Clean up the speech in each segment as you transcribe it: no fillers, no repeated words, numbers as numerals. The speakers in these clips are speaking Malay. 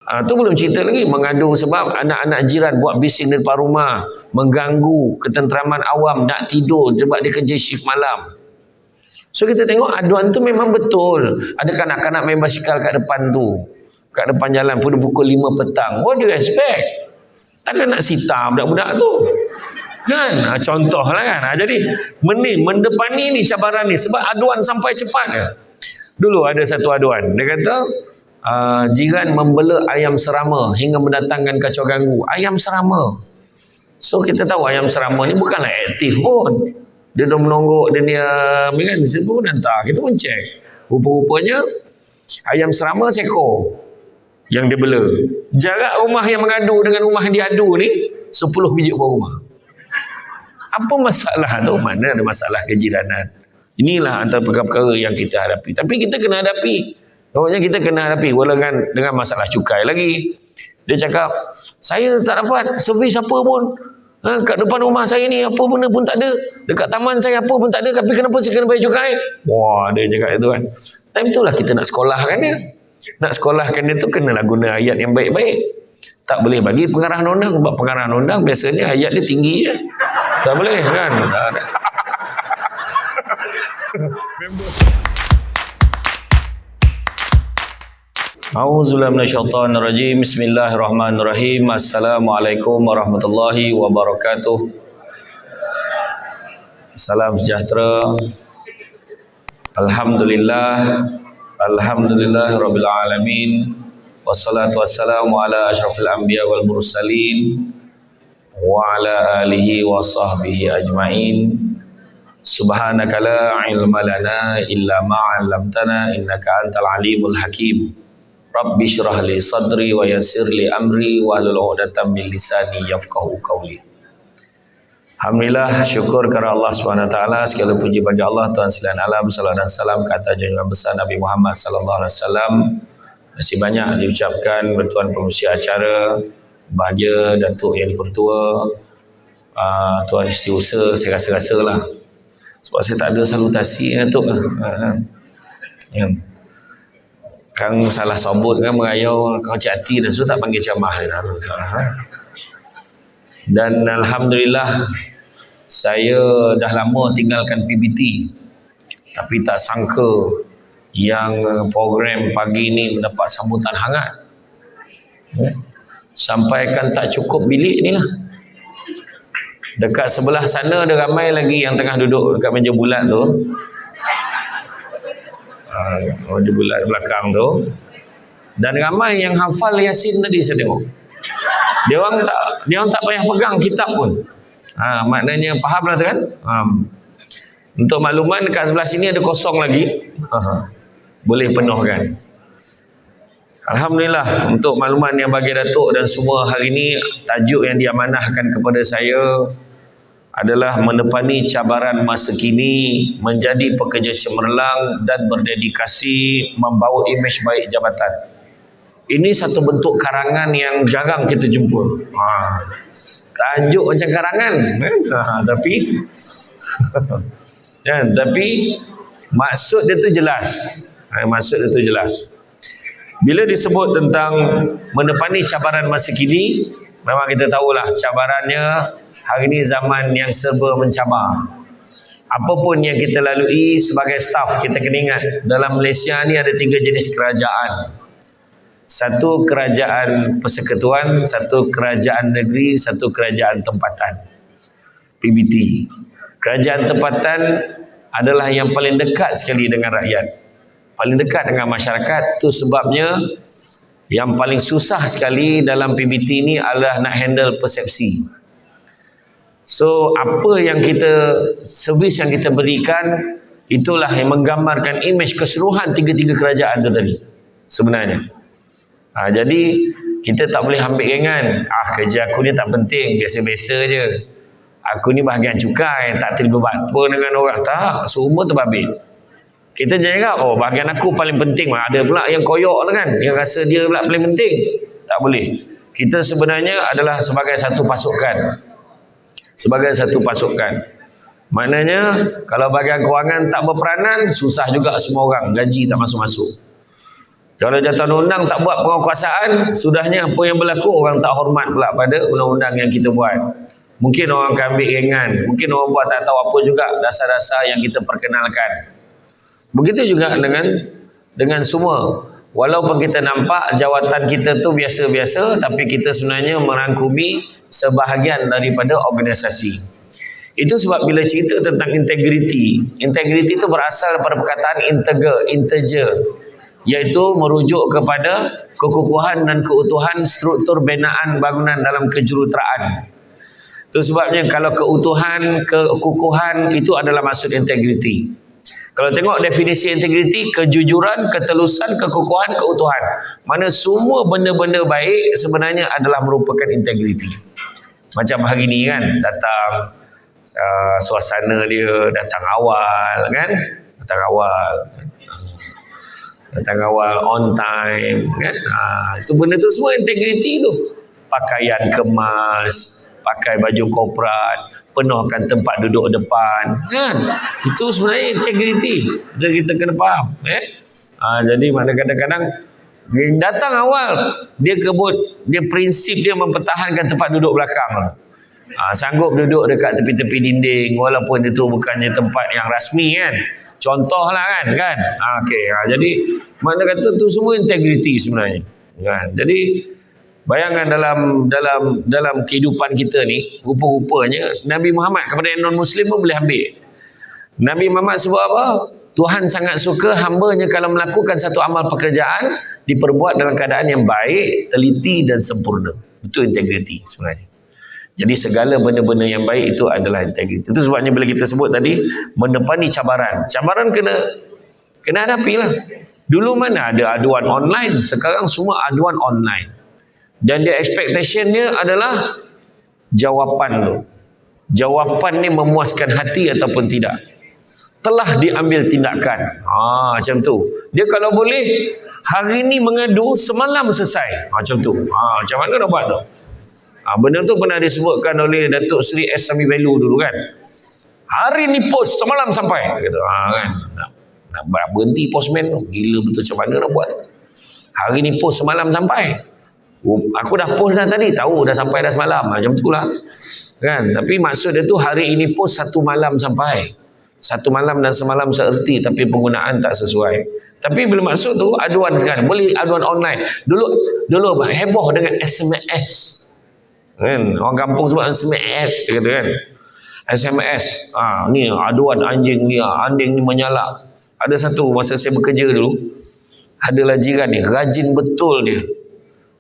Tu belum cerita lagi mengadu sebab anak-anak jiran buat bising di depan rumah, mengganggu ketenteraman awam nak tidur sebab dia kerja shift malam. So kita tengok aduan tu memang betul. Ada kanak-kanak main basikal kat depan tu, kat depan jalan pukul 5 petang. What do you expect? Takkan nak sita budak-budak tu kan? Contoh lah kan. Jadi mendepani ni cabaran ni sebab aduan sampai cepat. Dulu ada satu aduan, dia kata jiran membela ayam serama hingga mendatangkan kacau ganggu. Ayam serama, so kita tahu ayam serama ni bukanlah aktif pun, dia dah menonggok, dia diam kan. Situ pun hantar, kita pun cek, rupa-rupanya ayam serama seekor yang dia bela. Jarak rumah yang mengadu dengan rumah yang diadu ni 10 biji buah rumah. Apa masalah tu? Mana ada masalah kejiranan? Inilah antara perkara-perkara yang kita hadapi. Tapi kita kena hadapi. Pokoknya kita kena hadapi. Walaupun dengan masalah cukai lagi. Dia cakap, saya tak dapat servis apa pun. Kat depan rumah saya ni apa benda pun tak ada. Dekat taman saya apa pun tak ada. Tapi kenapa saya kena bayar cukai? Wah, dia cakap itu kan. Time itulah kita nak sekolahkan dia. Nak sekolahkan dia tu kenalah guna ayat yang baik-baik. Tak boleh bagi pengarah undang. Sebab pengarah undang biasanya ayat dia tinggi je. Tak boleh kan? Tak ada. A'udzubillahi minasyaitonirrajim. Bismillahirrahmanirrahim. Assalamualaikum warahmatullahi wabarakatuh. Salam sejahtera. Alhamdulillahirabbil alamin. Wassalatu wassalamu ala asyrafil anbiya wal mursalin wa ala alihi wa sahbihi ajmain. Subhanaka la ilma lana illa ma 'allamtana innaka antal alimul hakim. Rabbi syrah li sadri wa yassir li amri wa hlul 'uqdatam min lisani yafqahu qawli. Alhamdulillah, syukur kepada Allah Subhanahu wa taala, segala puji bagi Allah Tuhan sekalian alam, salawat dan salam ke atas junjungan besar Nabi Muhammad sallallahu alaihi wasallam. Masih banyak diucapkan bertuan pengurusi acara, bahagia Datuk Yang Dipertua, Tuan Setiausaha, saya rasa-rasalah. Sebab saya tak ada salutasi Datuk. Kang salah sobut kan merayau kau cik hati dan so tak panggil ceramah dia. Dan alhamdulillah saya dah lama tinggalkan PBT, tapi tak sangka yang program pagi ni mendapat sambutan hangat. Sampaikan tak cukup bilik ni lah. Dekat sebelah sana ada ramai lagi yang tengah duduk dekat meja bulat tu. Meja bulat belakang tu. Dan ramai yang hafal Yasin tadi saya tengok. Dia orang tak payah pegang kitab pun. Maknanya faham lah tu kan? Untuk makluman dekat sebelah sini ada kosong lagi. Boleh penuhkan. Alhamdulillah, untuk makluman yang bagi Datuk dan semua hari ini, tajuk yang diamanahkan kepada saya adalah menepani cabaran masa kini, menjadi pekerja cemerlang dan berdedikasi membawa imej baik jabatan. Ini satu bentuk karangan yang jarang kita jumpa. Tajuk macam karangan, tapi tapi maksud dia tu jelas. Maksud dia tu jelas. Bila disebut tentang menepani cabaran masa kini, memang kita tahulah cabarannya hari ini zaman yang serba mencabar. Apapun yang kita lalui sebagai staf, kita kena ingat dalam Malaysia ni ada 3 jenis kerajaan. Satu kerajaan persekutuan, satu kerajaan negeri, satu kerajaan tempatan. PBT. Kerajaan tempatan adalah yang paling dekat sekali dengan rakyat. Paling dekat dengan masyarakat. Itu sebabnya yang paling susah sekali dalam PBT ni adalah nak handle persepsi. So apa yang servis yang kita berikan, itulah yang menggambarkan imej keseluruhan 3 kerajaan tu tadi sebenarnya. Jadi kita tak boleh ambil ringan. Kerja aku ni tak penting, biasa-biasa je. Aku ni bahagian cukai, tak terlibat pun dengan orang. Tak, semua terbabit. Kita jangan bahagian aku paling penting. Ada pula yang koyok lah kan, yang rasa dia pula paling penting. Tak boleh. Kita sebenarnya adalah sebagai satu pasukan. Sebagai satu pasukan. Maknanya kalau bahagian kewangan tak berperanan, susah juga semua orang, gaji tak masuk-masuk. Kalau jatuh undang tak buat penguasaan, sudahnya apa yang berlaku, orang tak hormat pula pada undang-undang yang kita buat. Mungkin orang akan ambil ringan, mungkin orang buat tak tahu apa juga dasar-dasar yang kita perkenalkan. Begitu juga dengan semua. Walaupun kita nampak jawatan kita tu biasa-biasa, tapi kita sebenarnya merangkumi sebahagian daripada organisasi. Itu sebab bila cerita tentang integriti itu berasal daripada perkataan integer, iaitu merujuk kepada kekukuhan dan keutuhan struktur binaan bangunan dalam kejuruteraan. Itu sebabnya kalau keutuhan, kekukuhan itu adalah maksud integriti. Kalau tengok definisi integriti, kejujuran, ketelusan, kekukuhan, keutuhan. Mana semua benda-benda baik sebenarnya adalah merupakan integriti. Macam hari ni kan, datang suasana dia datang awal kan, datang awal on time kan. Itu benda tu semua integriti tu. Pakaian kemas, pakai baju korporat, penuhkan tempat duduk depan kan, itu sebenarnya integriti. Kita kena faham jadi mana kadang-kadang datang awal, dia prinsip dia mempertahankan tempat duduk belakang. Sanggup duduk dekat tepi-tepi dinding walaupun itu bukannya tempat yang rasmi kan, contohlah kan. Jadi mana kata tu semua integriti sebenarnya kan. Jadi bayangkan dalam kehidupan kita ni, rupa-rupanya Nabi Muhammad kepada yang non-Muslim pun boleh ambil. Nabi Muhammad sebut apa? Tuhan sangat suka hambanya kalau melakukan satu amal pekerjaan diperbuat dalam keadaan yang baik, teliti dan sempurna. Itu integriti sebenarnya. Jadi segala benda-benda yang baik itu adalah integriti. Itu sebabnya bila kita sebut tadi menepani cabaran kena hadapi lah. Dulu mana ada aduan online, sekarang semua aduan online. Dan dia expectation dia adalah jawapan tu. Jawapan ni memuaskan hati ataupun tidak. Telah diambil tindakan. Macam tu. Dia kalau boleh hari ni mengadu, semalam selesai. Macam tu. Macam mana nak buat tu? Benda tu pernah disebutkan oleh Datuk Seri S. Sami Velu dulu kan. Hari ni post, semalam sampai. Kata, kan. Nak berhenti postman tu. Gila betul, macam mana nak buat. Hari ni post, semalam sampai. Aku dah post dah tadi, tahu dah sampai dah semalam. Macam tu lah kan. Tapi maksud dia tu hari ini post satu malam sampai. Satu malam dan semalam seerti, tapi penggunaan tak sesuai. Tapi bila maksud tu aduan sekarang, boleh aduan online. Dulu heboh dengan SMS kan. Orang kampung sebut SMS, dia kata kan. SMS, ni aduan anjing ni menyalak. Ada satu masa saya bekerja dulu, adalah jiran ni, rajin betul dia.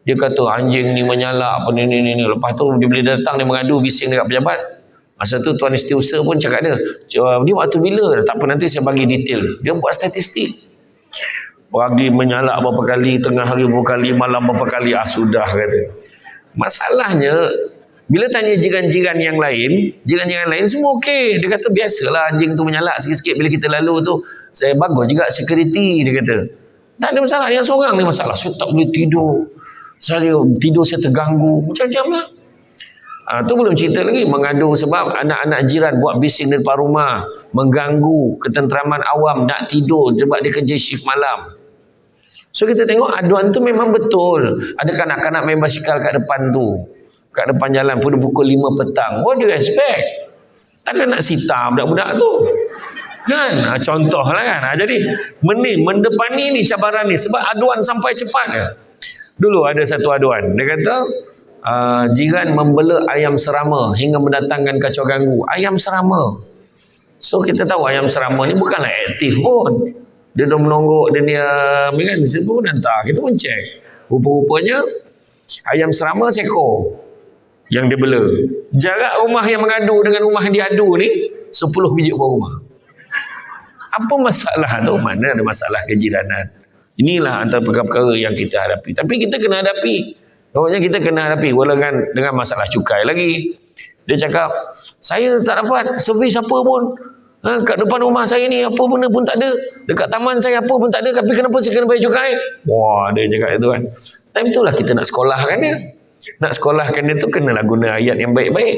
Dia kata anjing ni menyalak apa ni. Lepas tu dia boleh datang, dia mengadu bising dekat pejabat. Masa tu Tuan Setiausaha pun cakap dia waktu bila, tak apa nanti saya bagi detail. Dia buat statistik. Pagi menyalak berapa kali, tengah hari berapa kali, malam berapa kali. Sudah kata. Masalahnya bila tanya jiran-jiran yang lain semua okey. Dia kata biasalah anjing tu menyalak sikit-sikit bila kita lalu tu. Saya bagus juga security, dia kata. Tak ada masalah, yang seorang ni masalah. Saya tak boleh tidur. Tidur saya terganggu. Macam-macam lah. Tu belum cerita lagi mengadu sebab anak-anak jiran buat bising di depan rumah, mengganggu ketenteraman awam, nak tidur sebab dia kerja shift malam. So kita tengok aduan tu memang betul. Ada kanak-kanak main basikal kat depan tu, kat depan jalan pukul 5 petang. What do you expect? Takkan nak sita budak-budak tu kan. Contoh lah kan. Jadi mendepani ni cabaran ni sebab aduan sampai cepat. Dulu ada satu aduan, dia kata jiran membela ayam serama hingga mendatangkan kacau ganggu. Ayam serama. So kita tahu ayam serama ni bukanlah aktif pun. Dia dah menonggok, dia diam kan. Siapa pun hantar, kita pun cek. Rupa-rupanya ayam serama seekor yang dia bela. Jarak rumah yang mengadu dengan rumah yang diadu ni 10 biji buah rumah. Apa masalah tu? Mana ada masalah kejiranan. Inilah antara perkara-perkara yang kita hadapi. Tapi kita kena hadapi. Pokoknya kita kena hadapi walaupun dengan masalah cukai lagi. Dia cakap, saya tak dapat servis apa pun. Kat depan rumah saya ni apa benda pun tak ada. Dekat taman saya apa pun tak ada. Tapi kenapa saya kena bayar cukai? Wah, dia cakap itu kan. Time itulah kita nak sekolahkan dia. Nak sekolahkan dia tu kenalah guna ayat yang baik-baik.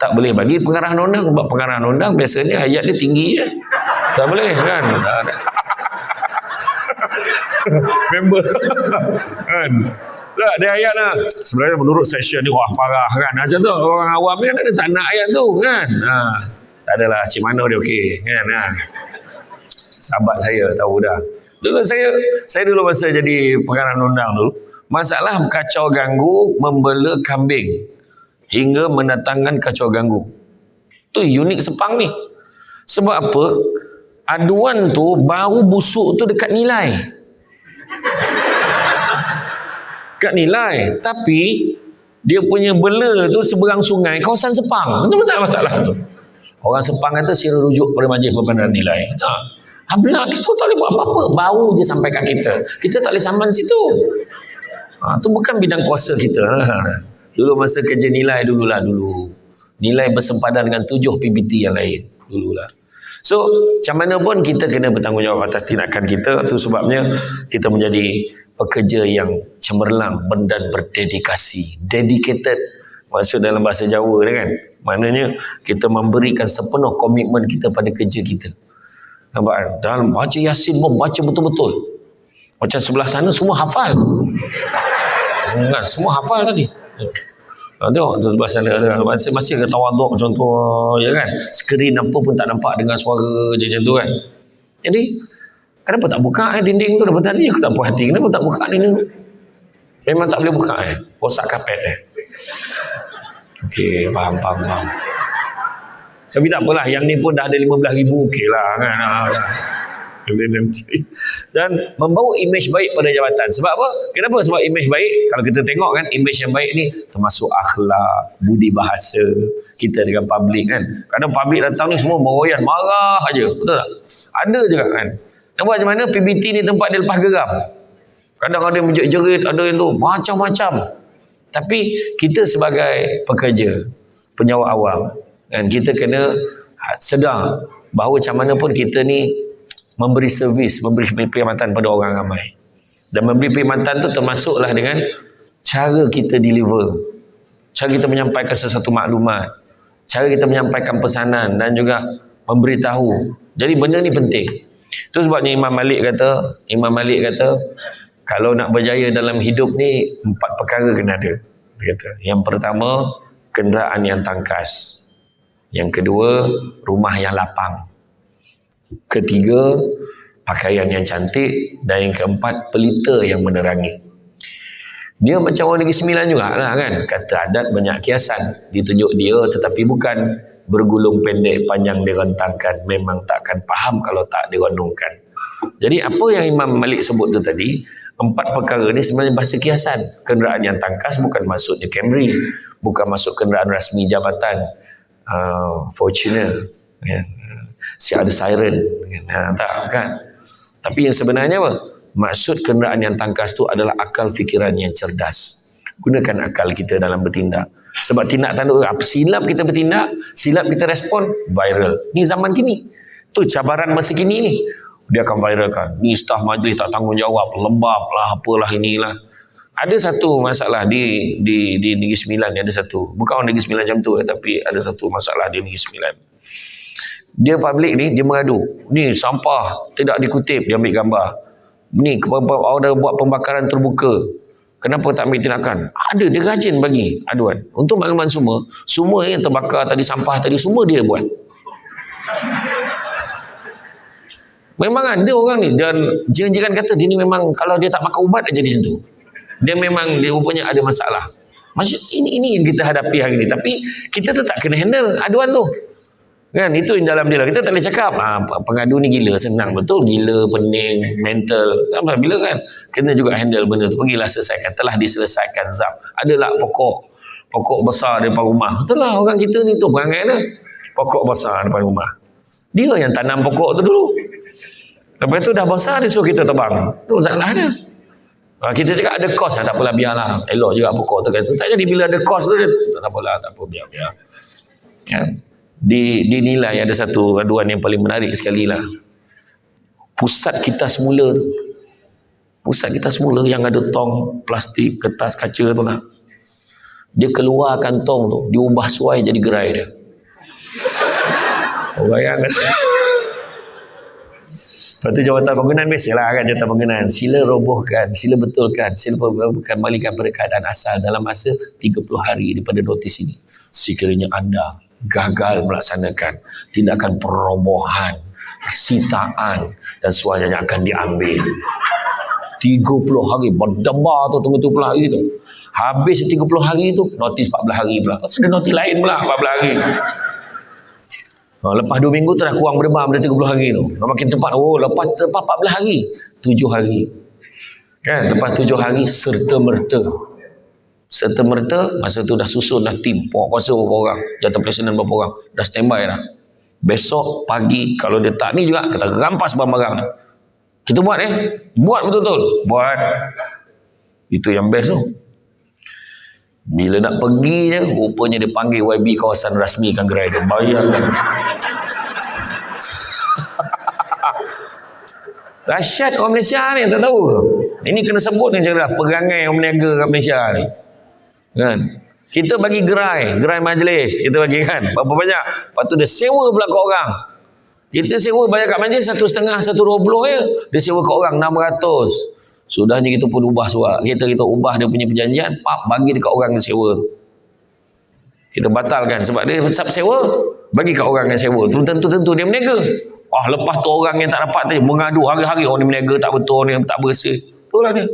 Tak boleh bagi pengarah undang. Sebab pengarah undang biasanya ayat dia tinggi je. Tak boleh kan. member. Kan? Tak, dia ayat lah. Sebenarnya menurut section ni, wah parah kan. Macam tu, orang awam ni kan ada tak nak ayat tu kan. Tak adalah, cik mana dia okey kan. Sahabat saya tahu dah. Dulu saya dulu masa jadi pengarah undang dulu, masalah kacau ganggu membela kambing hingga mendatangkan kacau ganggu. Tu unik Sepang ni. Sebab apa? Aduan tu bau busuk tu dekat nilai. Kat nilai, tapi dia punya bela tu seberang sungai kawasan Sepang. Itu tak masalah tu. Orang Sepang kata sila rujuk pada majlis perbandingan nilai. Alhamdulillah kita tak boleh buat apa-apa, bau je sampai kat kita. Kita tak boleh saman situ. Tu bukan bidang kuasa kita. Dulu masa kerja nilai dulu. Nilai bersempadan dengan 7 PBT yang lain dululah. So, macam mana pun kita kena bertanggungjawab atas tindakan kita. Itu sebabnya kita menjadi pekerja yang cemerlang dan berdedikasi. Dedicated. Maksud dalam bahasa Jawa kan. Maknanya kita memberikan sepenuh komitmen kita pada kerja kita. Nampak? Dalam baca Yasin pun baca betul-betul. Macam sebelah sana semua hafal. Kan? Semua hafal tadi. Tengok tu sebelah sana. Masih ada tawaduk macam tu. Ya kan? Skrin apa pun tak nampak dengan suara je macam tu kan. Jadi kenapa tak buka dinding tu daripada tadi aku tak puas hati. Kenapa tak buka dinding tu? Memang tak boleh buka rosak kapet Okey, faham. Tapi tak apalah, yang ni pun dah ada 15,000 okey lah kan. Dan membawa imej baik pada jabatan. Sebab apa? Kenapa? Sebab imej baik, kalau kita tengok kan, imej yang baik ni termasuk akhlak, budi bahasa kita dengan publik kan. Kadang publik datang ni semua meroyan, marah aja, betul tak? Ada juga kan. Nampak macam mana PBT ni tempat dia lepas geram. Kadang ada yang menjerit-jerit, ada yang tu macam-macam. Tapi kita sebagai pekerja, penyewa awam, kan, kita kena sedar bahawa macam mana pun kita ni memberi servis, memberi perkhidmatan pada orang ramai. Dan memberi perkhidmatan tu termasuklah dengan cara kita deliver, cara kita menyampaikan sesuatu maklumat, cara kita menyampaikan pesanan dan juga memberitahu. Jadi benda ni penting. Itu sebabnya Imam Malik kata kalau nak berjaya dalam hidup ni 4 perkara kena ada. Dia kata, yang pertama kenderaan yang tangkas, yang kedua rumah yang lapang, ketiga pakaian yang cantik, dan yang keempat pelita yang menerangi. Dia macam orang Negeri Sembilan juga lah kan. Kata adat banyak kiasan, ditunjuk dia tetapi bukan bergulung pendek panjang direntangkan, memang takkan faham kalau tak dirondongkan. Jadi apa yang Imam Malik sebut tu tadi, 4 perkara ni sebenarnya bahasa kiasan. Kenderaan yang tangkas bukan maksudnya Camry, bukan masuk kenderaan rasmi jabatan, Fortuner, ya. Si ada siren, tak kan. Tapi yang sebenarnya apa? Maksud kenderaan yang tangkas tu adalah akal fikiran yang cerdas. Gunakan akal kita dalam bertindak. Sebab tindak tanduk silap kita bertindak, silap kita respon, viral. Ni zaman kini. Tu cabaran masa kini ni. Dia akan viralkan. Ni staf majlis tak tanggungjawab, lembab lah, apalah inilah. Ada satu masalah di Negeri Sembilan ni, ada satu. Bukan orang Negeri Sembilan macam tu, tapi ada satu masalah di Negeri Sembilan. Dia publik ni, dia mengadu. Ni sampah tidak dikutip, dia ambil gambar. Ni ada buat pembakaran terbuka. Kenapa tak ambil tindakan? Ada, dia rajin bagi aduan. Untuk makluman semua yang terbakar tadi, sampah tadi, semua dia buat. Memang ada orang ni, dan jiran-jiran kata dia ni memang kalau dia tak makan ubat dia jadi macam tu. Dia memang dia rupanya ada masalah. Maksud ini yang kita hadapi hari ni, tapi kita tetap kena handle aduan tu. Kan, itu yang dalam dia lah. Kita tak boleh cakap pengadu ni gila, senang betul, gila, pening, mental. Bila kan kena juga handle benda tu. Pergilah selesaikan, telah diselesaikan zam. Adalah pokok besar depan rumah. Betul lah, orang kita ni tu perangai dia. Pokok besar depan rumah. Dia yang tanam pokok tu dulu. Lepas tu dah besar, dia suruh kita tebang. Tu masalah dia. Kita cakap ada kos lah, tak apalah, biarlah. Elok juga pokok tu. Tak jadi bila ada kos tu, tak apalah, tak apa, biar. Kan? Dinilai ada satu aduan yang paling menarik sekali lah. Pusat kita semula yang ada tong plastik, kertas, kaca tu lah. Dia keluarkan tong tu, diubah suai jadi gerai dia. Bayangkan. Lepas tu jawatan bangunan biasalah kan, jawatan bangunan. Sila robohkan, sila betulkan, sila kembalikan pada keadaan asal dalam masa 30 hari daripada notis ini. Sekiranya anda gagal melaksanakan tindakan perobohan, sitaan dan semuanya akan diambil. 30 hari, berdebar tu tunggu 30 hari tu. Habis 30 hari tu, notis 14 hari pula. Ada notis lain pula 14 hari. Lepas 2 minggu tu dah kurang berdebar pada 30 hari tu. Makin cepat. Lepas 14 hari, 7 hari. Kan? Lepas 7 hari, serta-merta. Serta-merta, masa tu dah susun dah tim. Pokok kuasa berapa orang. Jatuh presiden berapa orang. Dah standby dah. Besok pagi, kalau dia tak ni juga, kita rampas barang-barang dah. Kita buat buat betul-betul. Buat. Itu yang best tu. Bila nak pergi je, rupanya dia panggil YB kawasan rasmikan gerai tu. Bayangkan. Dahsyat orang Malaysia ni, tak tahu. Ini kena sebut ni cara perangai orang berniaga kat Malaysia ni. Kan? Kita bagi gerai majlis, kita bagi kan. Berapa banyak? Lepas tu dia sewa pula ke orang. Kita sewa bayar kat majlis 1,5, 120 je. Dia sewa ke orang 600. Sudahnya kita pun ubah surat. Kita ubah dia punya perjanjian, bagi dekat orang yang sewa. Kita batalkan sebab dia sewa, bagi kat orang yang sewa. Tentu dia berniaga. Lepas tu orang yang tak dapat tadi mengadu hari-hari, orang ni berniaga tak betul, orang ni tak bersih. Itulah dia.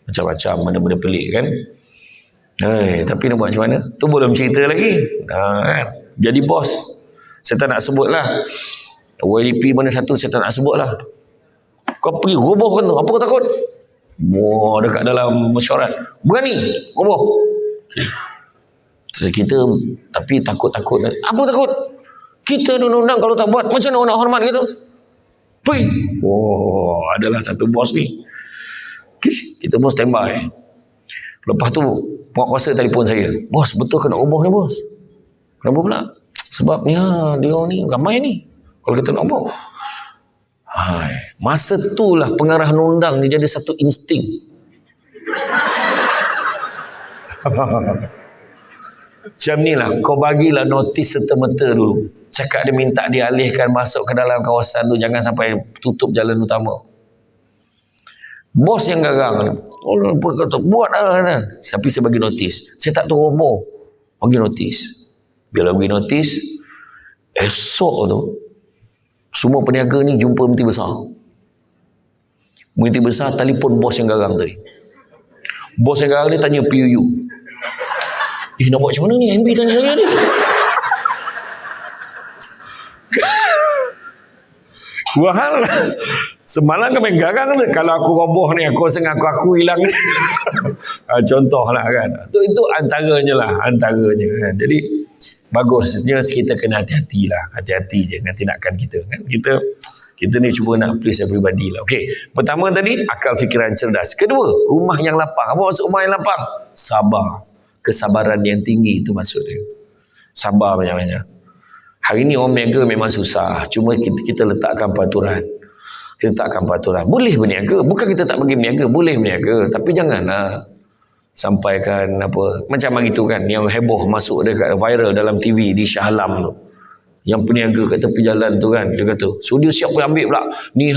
Macam-macam benda-benda pelik kan. Tapi nak buat macam mana? Tu belum cerita lagi. Kan? Jadi bos. Saya tak nak sebut lah. YDP mana satu saya tak nak sebut lah. Kau pergi roboh kan tu. Apa kau takut? Dekat dalam mesyuarat. Berani roboh. So, kita tapi takut-takut. Apa takut? Kita undang-undang kalau tak buat, macam mana nak hormat gitu? Pergi. Adalah satu bos ni. Kita pun standby. Lepas tu puak kuasa telefon saya. Bos, betul ke nak roboh ni bos? Kenapa pula? Sebabnya dia ni ramai ni. Kalau kita nak roboh. Masa itulah pengarah undang ni jadi satu insting. Macam ni lah, kau bagilah notis serta-merta dulu. Cakap dia minta dialihkan masuk ke dalam kawasan tu, jangan sampai tutup jalan utama. Bos yang garang. Buat lah. Tapi saya bagi notis. Saya tak tahu roboh. Bagi notis. Bila bagi notis, esok tu semua peniaga ni jumpa Menteri Besar. Menteri Besar telefon bos yang garang tadi. Bos yang garang ni tanya PUU. Nak buat macam mana ni? MB tanya saya ni. Wahal. Semalam kami garang ni. Kalau aku roboh ni, aku rasa aku hilang ni. Contoh lah kan. Itu antaranya lah. Antaranya kan. Jadi bagusnya kita kena hati-hati lah. Hati-hati je dengan tindakan kita kan. Kita ni cuba nak please everybody lah. Okey. Pertama tadi, akal fikiran cerdas. Kedua, rumah yang lapang. Apa maksud rumah yang lapang? Sabar. Kesabaran yang tinggi itu maksudnya. Sabar banyak-banyak. Hari ni orang berniaga memang susah. Cuma kita letakkan peraturan. Kita letakkan peraturan. Boleh berniaga. Bukan kita tak bagi berniaga. Boleh berniaga. Tapi janganlah sampaikan apa. Macam hari tu kan. Yang heboh masuk dekat viral dalam TV di Shah Alam tu. Yang peniaga kat tepi jalan tu kan. Dia kata, so dia siap ambil pula. Ni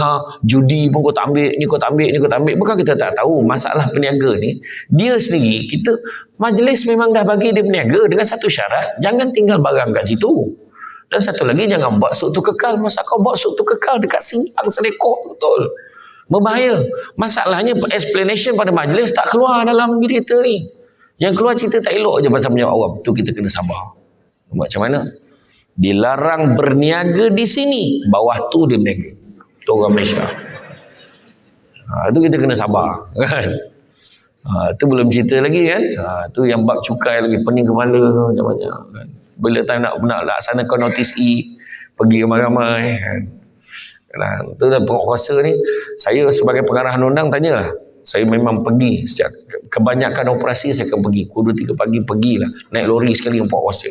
judi pun kau tak ambil. Ni kau tak ambil. Ni kau tak ambil. Bukan kita tak tahu. Masalah peniaga ni. Dia sendiri. Majlis memang dah bagi dia berniaga dengan satu syarat. Jangan tinggal barang kat situ. Dan satu lagi, jangan buat suk tu kekal. Masa kau buat suk tu kekal dekat simpang selekor, betul. Berbahaya. Masalahnya, explanation pada majlis tak keluar dalam berita ni. Yang keluar cerita tak elok je pasal penyawab awam. Tu kita kena sabar. Macam mana? Dilarang berniaga di sini. Bawah tu dia berniaga. Tu orang Malaysia. Tu kita kena sabar. Kan? Tu belum cerita lagi kan. Tu yang bab cukai lagi. Pening kepala macam-macam kan. Bila time nak laksanakan notis E, pergi ramai-ramai kan. Itu dah pokok kuasa ni. Saya sebagai pengarah undang tanyalah. Saya memang pergi. Kebanyakan operasi saya akan pergi. 2-3 pagi pergilah. Naik lori sekali dengan pokok kuasa.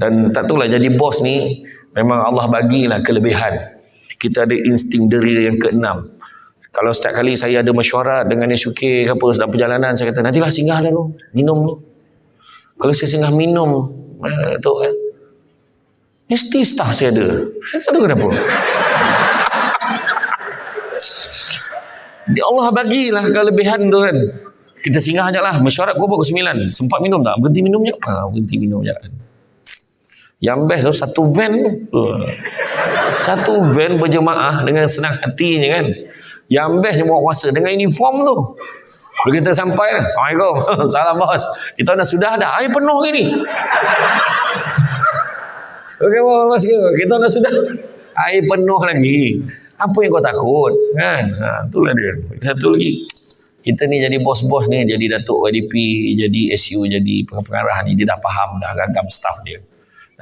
Dan tak tahulah jadi bos ni memang Allah bagilah kelebihan. Kita ada insting diri yang keenam. Kalau setiap kali saya ada mesyuarat dengan SUK ke apa dalam perjalanan, saya kata nantilah singgah dulu, minum dulu. Kalau saya singgah minum tu kan, mesti staff saya ada. Saya tak tahu kenapa. Dia Allah bagilah kelebihan tu kan. Kita singgah je lah, mesyuarat pukul 9. Sempat minum tak? Berhenti minum je. Berhenti minum je. Yang best tu satu van tu. Satu van berjemaah dengan senang hatinya kan. Yang best dia bawa kuasa dengan uniform tu. Bila kita sampai dah, Assalamualaikum. Salam bos. Kita dah sudah dah. Air penuh ke ni? Okey bos, kita dah sudah. Air penuh lagi. Apa yang kau takut? Kan? Itulah dia. Satu lagi. Kita ni jadi bos-bos ni, jadi Datuk YDP, jadi SU, jadi pengarah ni, dia dah faham dah gagam staff dia.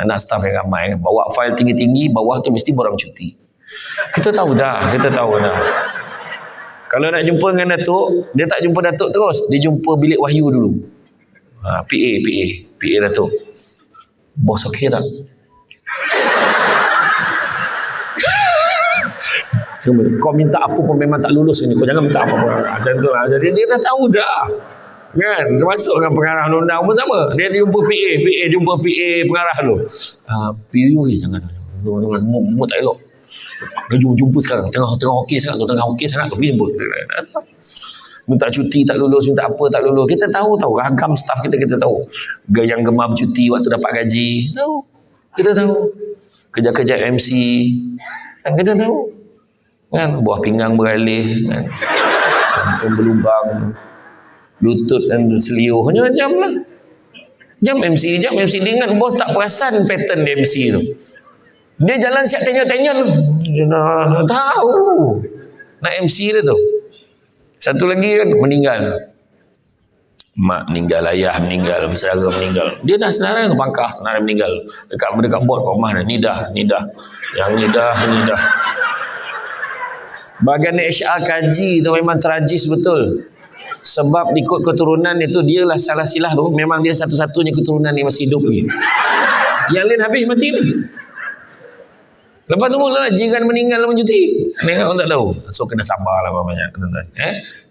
Nak staff yang ramai, bawa file tinggi-tinggi, bawah tu mesti borang cuti. Kita tahu dah. Kalau nak jumpa dengan Datuk, dia tak jumpa Datuk terus, dia jumpa bilik Wahyu dulu. PA Datuk. Bos okey tak? Kau minta apa pun memang tak lulus ni. Kau jangan minta apa pun. Macam tu lah. Jadi dia dah tahu dah. Kan? Termasuk dengan pengarah undang-undang pun sama. Dia jumpa PA jumpa PA pengarah tu. PU ni jangan. Mu tak elok. Dia jumpa sekarang. Tengah okey sangat tu. Tapi jumpa. Minta cuti tak lulus, minta apa tak lulus. Kita tahu. Ragam staff kita tahu. Yang gemar bercuti waktu dapat gaji. Tahu. Kita tahu. Kerja-kerja MC. Kita tahu. Kan, buah pinggang beralih kan, jantung berlubang, lutut dan seliuh macam lah. Jam MC dia ingat bos tak perasan pattern dia MC tu. Dia jalan siap tenyot-tenyot tahu nak MC dia tu. Satu lagi kan meninggal, mak meninggal, ayah meninggal, saudara meninggal, dia dah senarai tu pangkah, senarai meninggal dekat bot rumah dia, ni dah yang ni dah. Bahagian HR kaji tu memang tragis betul. Sebab ikut keturunan itu, dialah salah silah tu. Memang dia satu-satunya keturunan yang masih hidup ni. Yang lain habis mati ni. Lepas tu mula jiran meninggal dalam cuti. Orang tak tahu. So kena sabar lah banyak.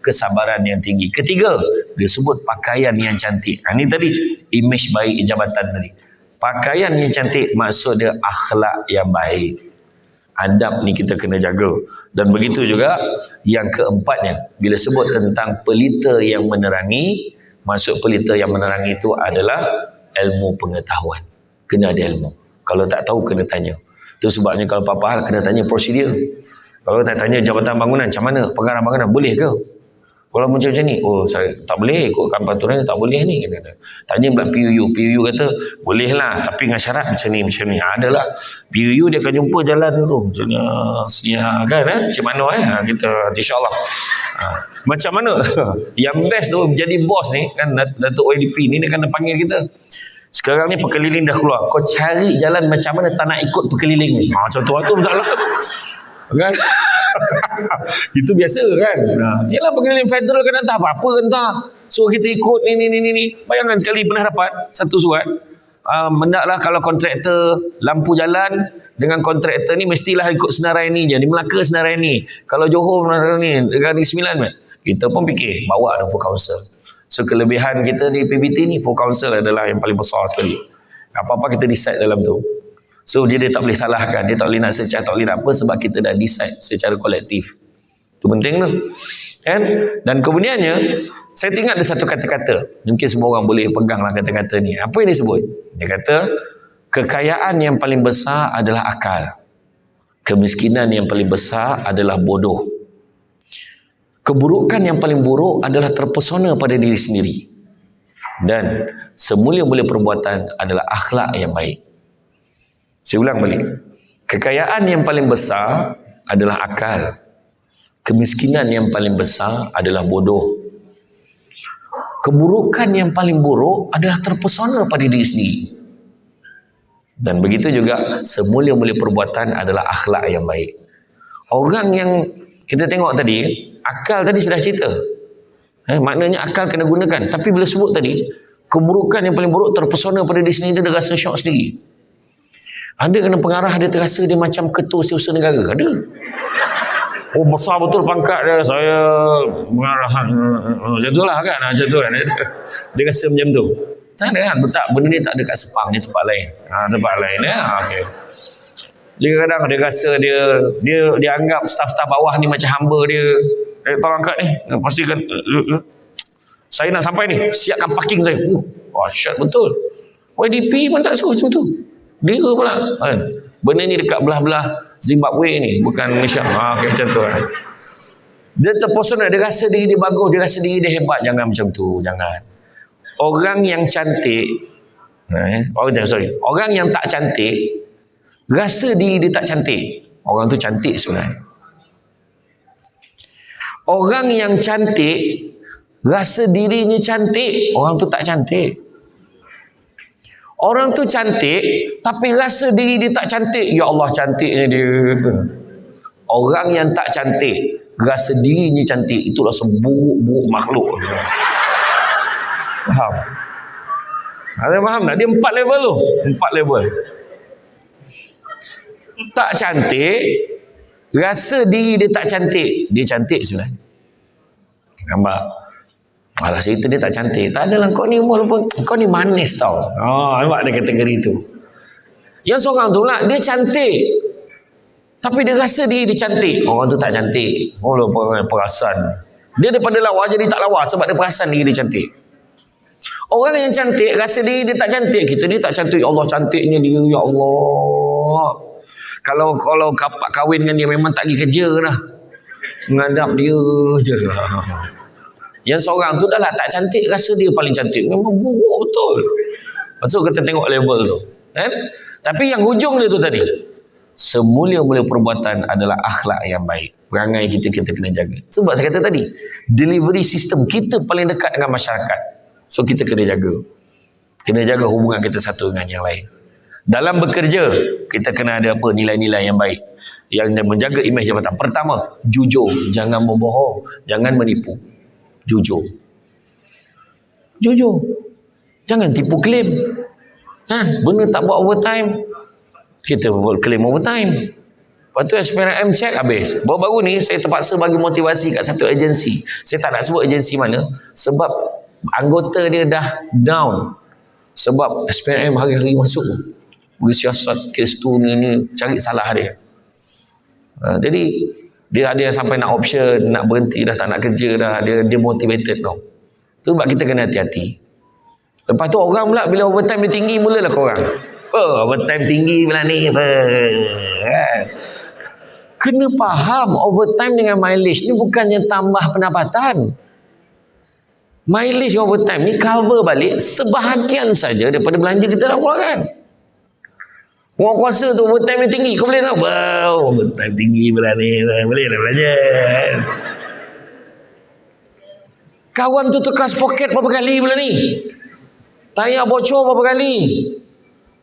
Kesabaran yang tinggi. Ketiga, dia sebut pakaian yang cantik. Ini tadi image baik jabatan tadi. Pakaian yang cantik maksud dia akhlak yang baik. Adab ni kita kena jaga. Dan begitu juga yang keempatnya, bila sebut tentang pelita yang menerangi, maksud pelita yang menerangi itu adalah ilmu pengetahuan. Kena ada ilmu. Kalau tak tahu kena tanya. Itu sebabnya kalau apa-apa hal kena tanya prosedur. Kalau tak tanya jabatan bangunan, macam mana pengarah bangunan, boleh ke? Kalau macam ni, saya tak boleh ikutkan peraturan, tak boleh ni. Tanya pula PUU kata boleh lah, tapi dengan syarat macam ni. Adalah PUU dia akan jumpa jalan tu sedia kan, macam mana kita insyaAllah. Macam mana yang best tu jadi bos ni kan, Datuk YDP ni dia akan panggil kita. Sekarang ni pekeliling dah keluar, kau cari jalan macam mana tak nak ikut pekeliling ni. Macam tu tak lah kan. Itu biasa kan. Yalah pengeliling federal kan entah apa-apa entah. So kita ikut ni. Bayangkan sekali pernah dapat satu surat. Hendaklah kalau kontraktor lampu jalan dengan kontraktor ni mestilah ikut senarai ni je. Di Melaka senarai ni. Kalau Johor ni Negeri Sembilan kita pun fikir bawa ada full council. So kelebihan kita di PBT ni full council adalah yang paling besar sekali. Apa-apa kita decide dalam tu. So dia tak boleh salahkan, dia tak boleh nak secah, tak boleh nak apa, sebab kita dah decide secara kolektif. Itu penting tu kan. Dan kemudiannya saya teringat ada satu kata-kata, mungkin semua orang boleh peganglah kata-kata ni. Apa yang dia sebut? Dia kata kekayaan yang paling besar adalah akal, kemiskinan yang paling besar adalah bodoh, keburukan yang paling buruk adalah terpesona pada diri sendiri, dan semulia-mulia perbuatan adalah akhlak yang baik. Saya ulang balik. Kekayaan yang paling besar adalah akal. Kemiskinan yang paling besar adalah bodoh. Keburukan yang paling buruk adalah terpesona pada diri sendiri. Dan begitu juga semulia-mulia perbuatan adalah akhlak yang baik. Orang yang kita tengok tadi, akal tadi sudah cerita. Maknanya akal kena gunakan. Tapi bila sebut tadi, keburukan yang paling buruk terpesona pada diri sendiri, dia rasa syok sendiri. Ada kena pengarah, dia terasa dia macam ketua setiausaha negara. Ada. Besar betul pangkat dia. Saya pengarah. Macam tu lah kan. Macam tu kan. Dia rasa macam tu. Tak ada kan. Benda ni tak ada kat Sepang. Ni tempat lain. Tempat lain. Okay. Dia kadang dia rasa dia anggap staf-staf bawah ni macam hamba dia. tolong angkat ni, pastikan saya nak sampai ni, siapkan parking saya. Dahsyat betul. YDP pun tak suruh macam tu. Dia pula kan. Benda ni dekat belah-belah Zimbabwe ni, bukan Malaysia. Okay, macam tu kan. Dia terpesona, dia rasa diri dia bagus, dia rasa diri dia hebat. Jangan macam tu, jangan. Orang yang cantik, orang yang tak cantik rasa diri dia tak cantik. Orang tu cantik sebenarnya. Orang yang cantik rasa dirinya cantik, orang tu tak cantik. Orang tu cantik tapi rasa diri dia tak cantik. Ya Allah, cantiknya dia. Orang yang tak cantik rasa dirinya cantik, itulah seburuk-buruk makhluk. Faham? Ada faham tak? Dia 4 level tu. 4 level. Tak cantik, rasa diri dia tak cantik. Dia cantik sebenarnya. Nampak? Malah cerita dia tak cantik. Tak adalah, kau ni walaupun kau ni manis tau. Nampak dia kategori tu. Yang seorang tu lah, dia cantik tapi dia rasa diri dia cantik. Orang tu tak cantik. Orang perasan. Dia daripada lawa jadi tak lawa sebab dia perasan diri dia cantik. Orang yang cantik rasa diri dia tak cantik. Kita ni tak cantik. Ya Allah, cantiknya dia. Ya Allah. Kalau kapak kahwin dengan dia memang tak pergi kerja dah. Mengadap dia je. Yang seorang tu dah lah tak cantik, rasa dia paling cantik. Memang buruk betul. Lepas tu kita tengok level tu. Kan? Tapi yang hujung dia tu tadi, semulia-mulia perbuatan adalah akhlak yang baik. Perangai kita kena jaga. Sebab saya kata tadi, delivery system kita paling dekat dengan masyarakat. So kita kena jaga. Kena jaga hubungan kita satu dengan yang lain. Dalam bekerja, kita kena ada apa? Nilai-nilai yang baik. Yang menjaga imej jabatan. Pertama, jujur. Jangan membohong. Jangan menipu. Jujur. Jujur. Jangan tipu klaim. Kan? Benda tak buat overtime, kita buat claim overtime. Lepas tu SPRM check habis. Baru-baru ni saya terpaksa bagi motivasi kat satu agensi. Saya tak nak sebut agensi mana sebab anggota dia dah down. Sebab SPRM hari-hari masuk bersiasat kes tu ni cari salah dia. Jadi dia ada yang sampai nak option, nak berhenti dah, tak nak kerja dah. Dia motivated tau. Tu sebab kita kena hati-hati. Lepas tu orang pula bila overtime dia tinggi, mulalah korang. Overtime tinggi pula ni. Kena faham overtime dengan mileage ni bukannya tambah pendapatan. Mileage overtime ni cover balik sebahagian saja daripada belanja kita dah keluarkan. Orang kuasa tu overtime ni tinggi, kau boleh tahu? Overtime tinggi pula ni, boleh lah belanja. Kawan tu tukar poket berapa kali pula ni? Tayar bocor berapa kali?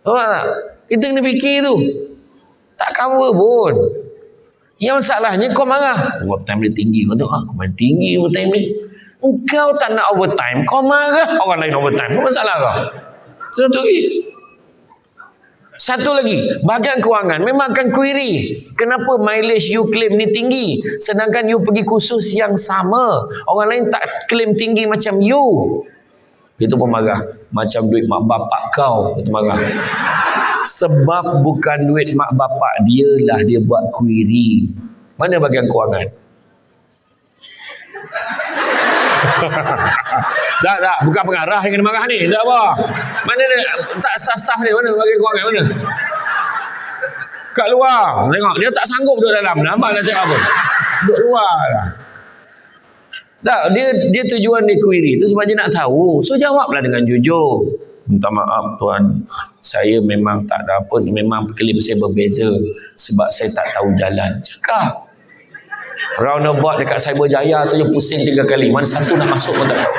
Tahu tak? Kita kena fikir tu. Tak cover pun. Yang masalahnya kau marah. Overtime dia tinggi. Kau tengok, kau main tinggi overtime ni. Kau tak nak overtime, kau marah orang lain overtime. Apa masalah kau? Satu lagi, bahagian kewangan memang akan query. Kenapa mileage you claim ni tinggi? Sedangkan you pergi kursus yang sama. Orang lain tak claim tinggi macam you. Itu pun marah. Macam duit mak bapak kau. Itu marah. Sebab bukan duit mak bapak dia lah dia buat query. Mana bahagian kewangan? Tak, bukan pengarah yang kena marah ni. Tak apa. Mana dia? Tak staff ni. Mana bahagian kewangan? Mana? Kat luar. Tengok. Dia tak sanggup duduk dalam. Nampak nak cakap apa? Duduk luar lah. Tak, dia tujuan dia query tu sebab dia nak tahu. So jawablah dengan jujur. Minta maaf tuan, saya memang tak ada apa, memang klaim saya berbeza sebab saya tak tahu jalan. Cakap. Roundabout dekat Cyberjaya tu je pusing 3 kali. Mana satu nak masuk pun tak tahu.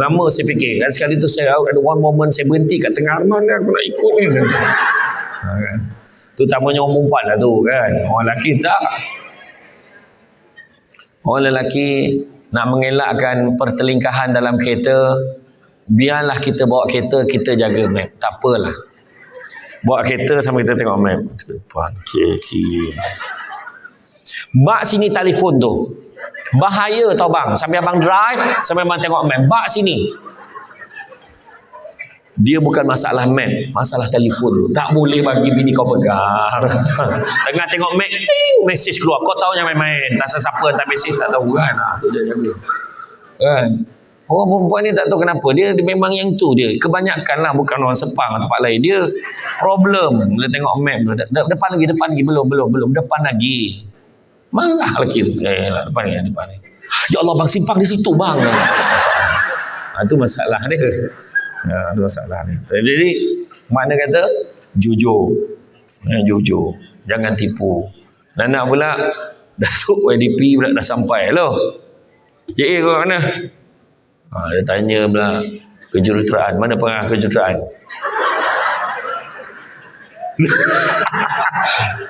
Lama saya fikir. Dan sekali tu saya ada one moment saya berhenti kat tengah arman kan, aku nak ikut ni kan. Kan? Terutamanya orang perempuan lah tu kan. Orang lelaki tak. Orang lelaki nak mengelakkan pertelingkahan dalam kereta, biarlah kita bawa kereta, kita jaga map. Tak apalah. Bawa kereta sambil kita tengok map. Depan, kiri. Bak sini telefon tu. Bahaya tau bang. Sambil abang drive, sambil abang tengok map. Bak sini. Dia bukan masalah map, masalah telefon tu. Tak boleh bagi bini kau pegang. Tengah tengok map, mesej keluar. Kau tahu yang main-main. Tak siapa hantar mesej, tak tahu kan. Tu dia jaga. Kan? Orang perempuan ni tak tahu kenapa. Dia memang yang tu dia. Kebanyakan lah, bukan orang Sepang atau tempat lain. Dia problem. Dia tengok map. Depan lagi. Belum. Depan lagi. Marah lagi tu. Depan ni. Ya Allah, bang simpang di situ bang. Itu masalah dia. Itu masalah dia. Jadi makna kata jujur. Jujur. Jangan tipu. Nak pula Datuk YDP pula dah sampai loh. JA kau mana? Dia tanya pula kejuruteraan. Mana pengarah kejuruteraan?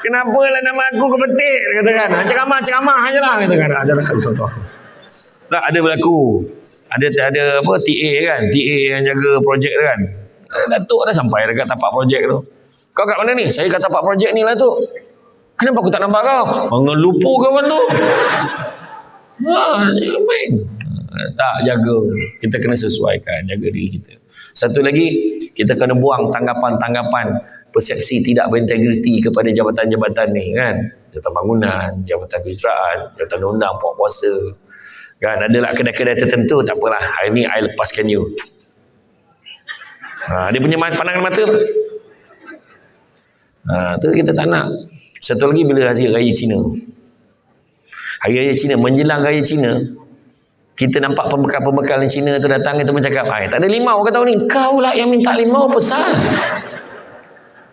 Kenapa lah nama aku kepetik? Katakan. Ceramah je lah. Katakan. Tak ada berlaku. Ada apa? TA kan? TA yang jaga projek kan? Datuk dah sampai dekat tapak projek tu. Kau kat mana ni? Saya kat tapak projek ni lah tu. Kenapa aku tak nampak kau? Lupa kawan tu. Main. Tak jaga. Kita kena sesuaikan. Jaga diri kita. Satu lagi, kita kena buang tanggapan-tanggapan persepsi tidak berintegriti kepada jabatan-jabatan ni kan. Jabatan bangunan, jabatan kejuruteraan, jabatan undang, puasa. Kan adalah kedai-kedai tertentu, tak apalah. Hari ni I lepaskan you. Dia punya pandangan mata tu. Tu kita tak nak. Satu lagi bila Hari Raya Cina. Hari Raya Cina, menjelang Raya Cina, kita nampak pembekal-pembekal Cina tu datang, kita mencakap, tak ada limau ke tahun ni? Kau lah yang minta limau pesan.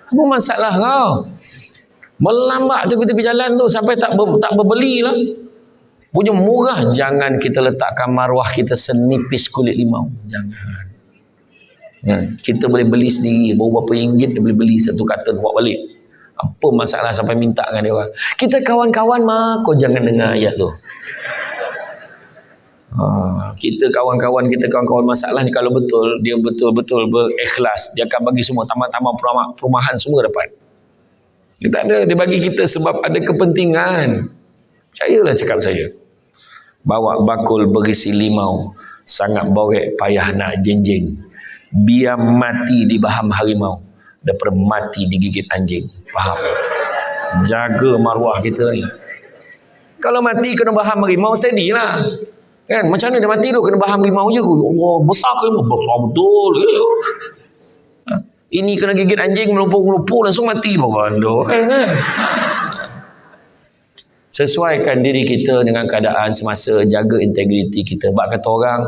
Apa masalah kau? Melambak tepi-tepi jalan tu sampai tak berbeli lah. Punya murah. Jangan kita letakkan maruah kita senipis kulit limau. Jangan. Ya, kita boleh beli sendiri. Berapa ringgit dia boleh beli satu karton buat balik. Apa masalah sampai minta dengan dia orang? Kita kawan-kawan kau jangan dengar ayat tu. Kita kawan-kawan masalah ni kalau betul dia betul-betul berikhlas, dia akan bagi semua taman-taman perumahan semua dapat. Dia tak ada, dia bagi kita sebab ada kepentingan. Percayalah cakap saya. Bawa bakul berisi limau, sangat borek payah nak jenjing. Biar mati di baham harimau daripada mati digigit anjing. Faham? Jaga maruah kita ni. Kalau mati kena baham harimau, steady lah. Kan? Macam mana dia mati tu? Kena baham limau je. Allah, besar ke limau? Besar betul. Ini kena gigit anjing, melumpuh-melumpuh, langsung mati. Kan? Sesuaikan diri kita dengan keadaan semasa, jaga integriti kita. Sebab kata orang,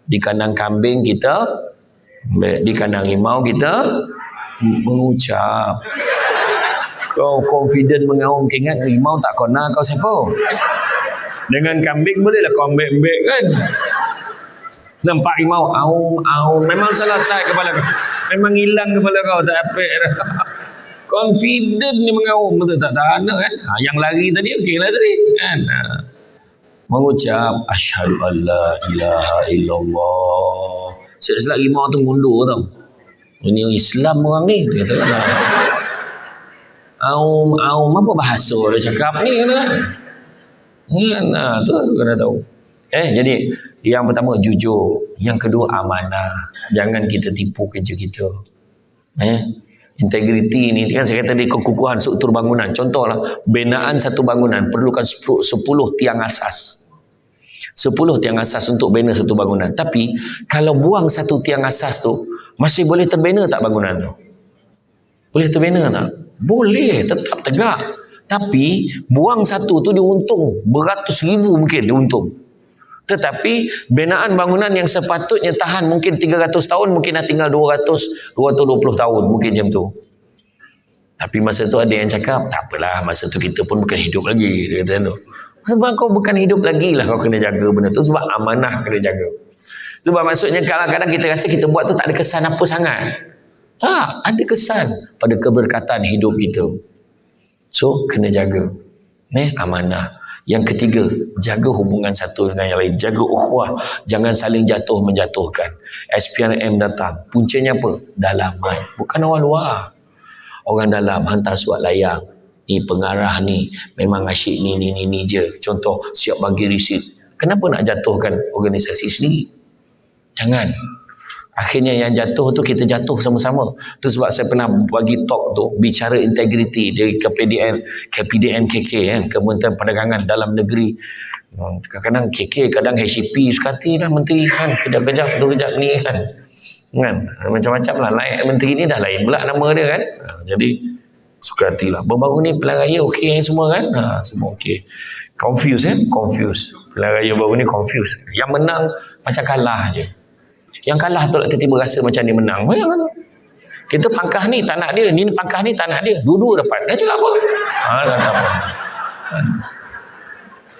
di kandang kambing kita, di kandang limau kita mengucap. Kau confident mengaum, ingat limau tak kena, kau siapa? Dengan kambing bolehlah kau ambek-ambek kan. Nampak rimau, aum. Memang selesai kepala kau. Memang hilang kepala kau, tak apik dah. Confident ni mengaum, betul tak ada kan. Yang lari tadi okey lah tadi kan. Mengucap asyhadu alla ilaha illallah. Selak rimau tu mundur tau. Ini Islam orang ni, dia kata lah. Aum apa bahasa dia cakap ni kan. Tu kena tahu. Jadi yang pertama jujur, yang kedua amanah. Jangan kita tipu kerja kita. Integriti ni kan saya kata tadi, kekukuhan struktur bangunan. Contohlah binaan satu bangunan perlukan 10 tiang asas. 10 tiang asas untuk bina satu bangunan. Tapi kalau buang satu tiang asas tu, masih boleh terbina tak bangunan tu? Boleh terbina tak? Boleh, tetap tegak. Tapi buang satu tu dia untung beratus ribu, mungkin dia untung. Tetapi binaan bangunan yang sepatutnya tahan mungkin 300 tahun, mungkin dah tinggal 220 tahun, mungkin macam tu. Tapi masa tu ada yang cakap, tak apalah, masa tu kita pun bukan hidup lagi. Dia kata tu. Sebab kau bukan hidup lagi lah, kau kena jaga benda tu. Sebab amanah kena jaga. Sebab maksudnya kadang-kadang kita rasa kita buat tu tak ada kesan apa sangat. Tak, ada kesan pada keberkatan hidup kita. So, kena jaga. Amanah. Yang ketiga, jaga hubungan satu dengan yang lain. Jaga ukhuwah. Jangan saling jatuh menjatuhkan. SPRM datang. Puncanya apa? Dalaman. Bukan orang luar. Orang dalam hantar surat layang. Ni pengarah ni memang asyik ni je. Contoh, siap bagi risit. Kenapa nak jatuhkan organisasi sendiri? Jangan. Akhirnya yang jatuh tu kita jatuh sama-sama. Tu sebab saya pernah bagi talk tu, bicara integriti dari KPDN KK kan, Kementerian Perdagangan Dalam Negeri. Kadang-kadang KK, kadang HCP, sekati lah menteri kan, kejap-kejap, dua kejap ni kan. Macam-macam lah, naik menteri ni dah lain pula nama dia kan. Jadi suka hati lah. Baru-baru ni pilihan raya okey semua kan. Semua okey. Confuse confuse. Pilihan raya baru ni confuse. Yang menang macam kalah je. Yang kalah tu tiba-tiba rasa macam dia menang. Bayangkan tu. Kita pangkah ni tak nak dia, ni pangkah ni tak nak dia. Dua-dua dapat. Dia cakap apa? Tak apa.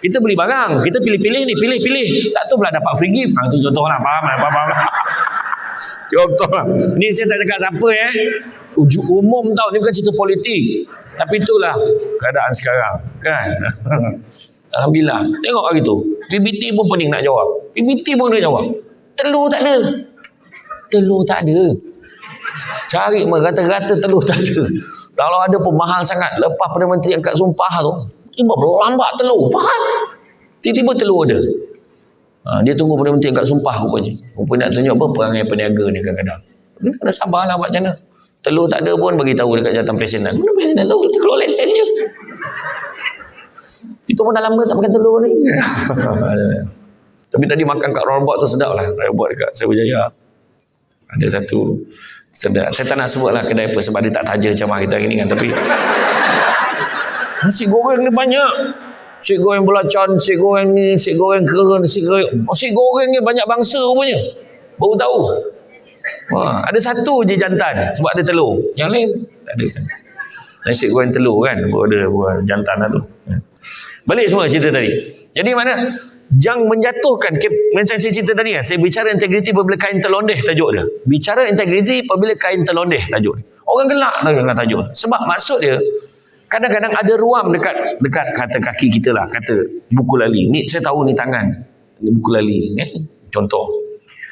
Kita beli barang, kita pilih-pilih ni, pilih-pilih. Tak tahu pula dapat free gift. Tu contoh lah, faham lah. Contoh lah. Ni saya tak cakap siapa umum tau, ni bukan cerita politik. Tapi itulah keadaan sekarang kan. Alhamdulillah. Tengok hari tu, PBT pun pening nak jawab. PBT pun nak jawab. Telur tak ada. Cari merata-rata telur tak ada. Kalau ada pun mahal sangat. Lepas Perdana Menteri angkat sumpah tu, tiba lambat telur. Faham? Tiba-tiba telur ada. Dia tunggu Perdana Menteri angkat sumpah rupanya. Rupanya nak tunjuk apa perangai peniaga ni kadang-kadang. Kita kena sabarlah buat macam mana. Telur tak ada pun bagi tahu dekat jawatan Presiden. Mana Presiden tahu? Kita keluar lesen je. Itu pun dah lama tak makan telur ni. Tapi tadi makan kat robot tu sedap lah. Robot dekat Serujaya. Ada satu sedap. Saya tak nak sebut lah kedai apa sebab dia tak taja macam kita hari ni kan. Tapi nasi goreng ni banyak. Nasi goreng belacan, nasi goreng ni, nasi goreng kera, nasi goreng ni banyak bangsa rupanya. Baru tahu. Ada satu je jantan sebab ada telur. Yang lain tak ada kan. Nasi goreng telur kan. Baru ada jantan lah tu. Balik semua cerita tadi. Jadi mana? Jangan menjatuhkan, macam saya cerita tadi kan, saya bicara integriti apabila kain terlondeh tajuk dia. Bicara integriti apabila kain terlondeh tajuk dia. Orang gelak dengan tajuk tu. Sebab maksud dia, kadang-kadang ada ruam dekat kata kaki kita lah, kata buku lali. Ni saya tahu ni tangan, ni buku lali. Contoh.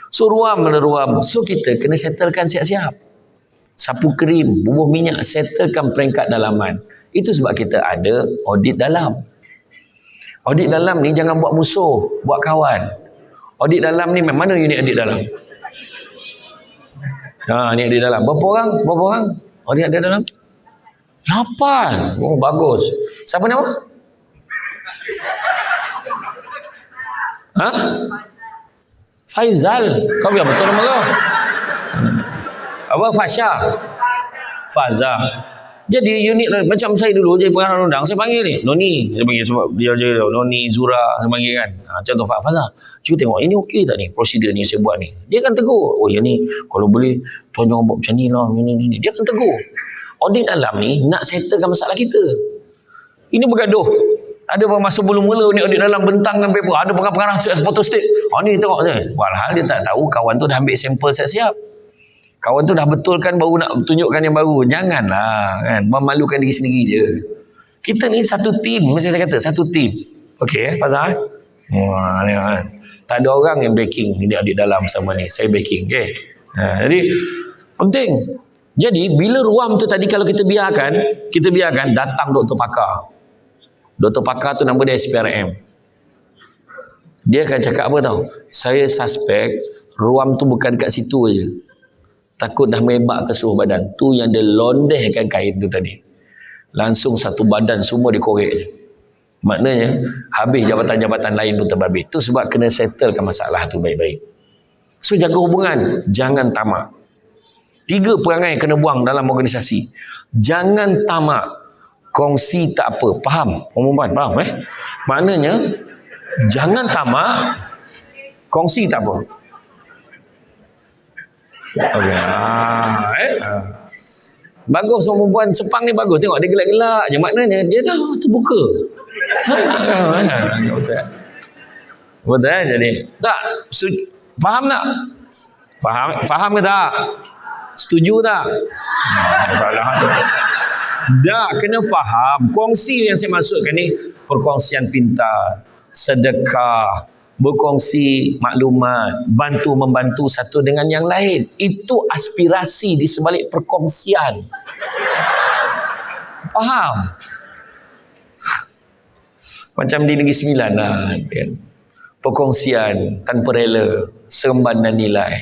So ruam. So kita kena settlekan siap-siap. Sapu krim, bubuh minyak, settlekan peringkat dalaman. Itu sebab kita ada audit dalam. Audit dalam ni jangan buat musuh, buat kawan. Audit dalam ni mana unit audit dalam? Ni audit dalam. Berapa orang? Audit dalam? 8. Oh, bagus. Siapa nama? Faizal. Kau biar betul nama kau? Apa? Faza. Jadi unit macam saya dulu jadi pengarah undang, saya panggil ni Noni, saya panggil sebab dia Noni Zura, saya panggil kan. Contoh Fazal, cuba tengok ini okey tak ni prosedur ni saya buat ni. Dia akan tegur, oh ya ni kalau boleh tuan jangan buat macam ni lah, ni. Dia akan tegur. Audit dalam ni nak settlekan masalah kita. Ini bergaduh. Ada masa mula-mula ni audit dalam bentangkan paper, ada pengarah foto state. Ni tengok je. Walhal dia tak tahu kawan tu dah ambil sampel siap-siap. Kawan tu dah betulkan baru nak tunjukkan yang baru. Janganlah kan, memalukan diri sendiri je. Kita ni satu tim, mesti saya kata satu tim. Okey Fazal? Kan. Tak ada orang yang backing ni adik dalam sama ni. Saya backing, okey. Jadi penting. Jadi bila ruam tu tadi kalau kita biarkan datang doktor pakar. Doktor pakar tu nama dia SPRM. Dia akan cakap apa tau? Saya suspek ruam tu bukan kat situ aje. Takut dah merebak ke seluruh badan. Tu yang dia londehkan kain tu tadi. Langsung satu badan semua dikorek je. Maknanya habis jabatan-jabatan lain pun terbabit. Tu sebab kena settlekan masalah tu baik-baik. So jaga hubungan, jangan tamak. 3 perangai kena buang dalam organisasi. Jangan tamak. Kongsi tak apa. Faham? Perempuan faham Maknanya jangan tamak. Kongsi tak apa. Okay. Bagus orang perempuan Sepang ni bagus. Tengok dia gelak-gelak je. Maknanya dia dah terbuka. Betul jadi. Tak. Faham tak? Faham ke tak? Setuju tak? Salah. Tak, kena faham. Kongsi yang saya maksudkan ni perkongsian pintar, sedekah, berkongsi maklumat, bantu-membantu satu dengan yang lain. Itu aspirasi di sebalik perkongsian. Faham? Macam di Negeri Sembilan lah. Perkongsian tanpa rela, seremban dan nilai.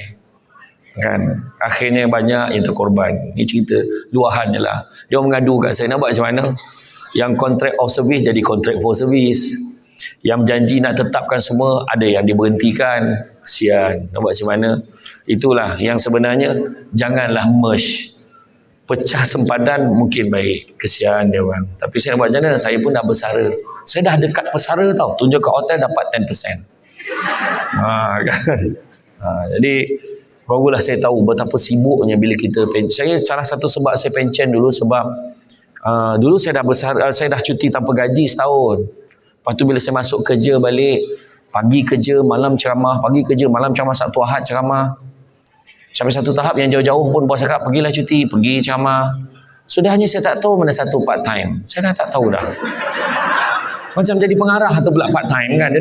kan, akhirnya banyak yang terkorban. Ni cerita luahan je lah. Dia mengadu kat saya, nak buat macam mana? Yang contract of service jadi contract for service, yang janji nak tetapkan semua ada yang diberhentikan. Kesian, nak buat macam mana? Itulah yang sebenarnya, janganlah merge. Pecah sempadan mungkin baik. Kesian dia orang. Tapi saya nak buat macam mana? Saya pun dah bersara. Saya dah dekat bersara tau. Tunjuk kat hotel dapat 10%. Kan? Jadi barulah saya tahu betapa sibuknya bila kita saya salah satu sebab saya pencen dulu sebab dulu saya dah bersara, saya dah cuti tanpa gaji setahun. Lepas tu bila saya masuk kerja balik, pagi kerja, malam ceramah, pagi kerja, malam ceramah, Sabtu Ahad ceramah. Sampai satu tahap yang jauh-jauh pun bos cakap, pergilah cuti, pergi ceramah. Sudahnya saya tak tahu mana satu part time. Saya dah tak tahu dah. Macam jadi pengarah atau pula part time kan.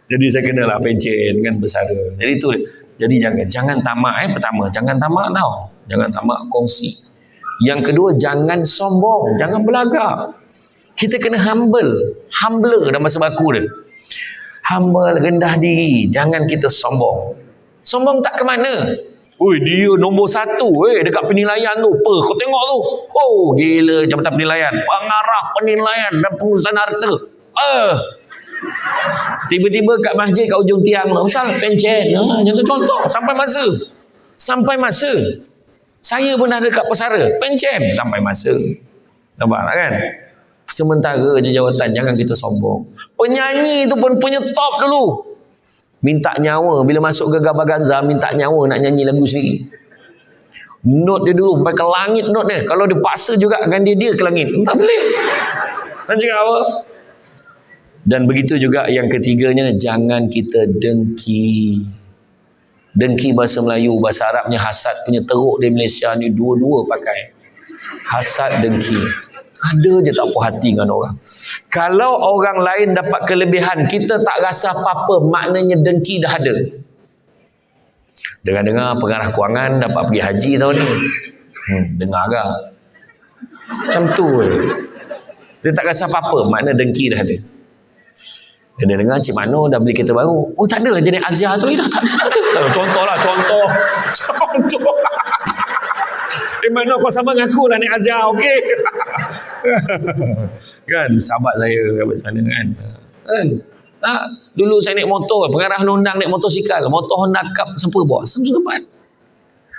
Jadi saya kenalah pencen kan, bersara. Jadi tu, jadi jangan tamak. Pertama, jangan tamak tau. Jangan tamak, kongsi. Yang kedua, jangan sombong, jangan belagak. Kita kena humbler dalam bahasa baku dia. Humble, rendah diri. Jangan kita sombong. Sombong tak ke mana? Oi, dia nombor 1 dekat penilaian tu. Kau tengok tu. Oh, gila jabatan penilaian. Pengarah penilaian dan pengurusan harta. Tiba-tiba kat masjid kat ujung tiang tu, Ustaz pencen. Jangan contoh sampai masa. Saya pun dah dekat pesara, pencen sampai masa. Nampak tak kan? Sementara je jawatan, jangan kita sombong. Penyanyi tu pun penyetop dulu. Minta nyawa bila masuk ke Gavaganza, minta nyawa nak nyanyi lagu sendiri. Note dia dulu sampai ke langit note dia. Kalau dia paksa juga dengan dia ke langit, tak boleh. Nak cakap apa? Dan begitu juga yang ketiganya, jangan kita dengki. Dengki bahasa Melayu, bahasa Arabnya hasad. Punya teruk di Malaysia ni dua-dua pakai. Hasad, dengki. Ada je tak puas hati dengan orang. Kalau orang lain dapat kelebihan, kita tak rasa apa-apa, maknanya dengki dah ada. Dengar-dengar pengarah kewangan dapat pergi haji tahun ni. Dengar ke? Macam tu je. Dia tak rasa apa-apa, makna dengki dah ada. Dia dengar Cik Mano dah beli kereta baru. Oh tak adalah jenis Azia tu dah tak ada. Contoh. Mano kau sama dengan aku lah naik Azia, okey. Kan sahabat saya macam mana kan. Tak, dulu saya naik motor, pengarah undang naik motosikal, motor Honda Cup Sempur bawa Samsung depan.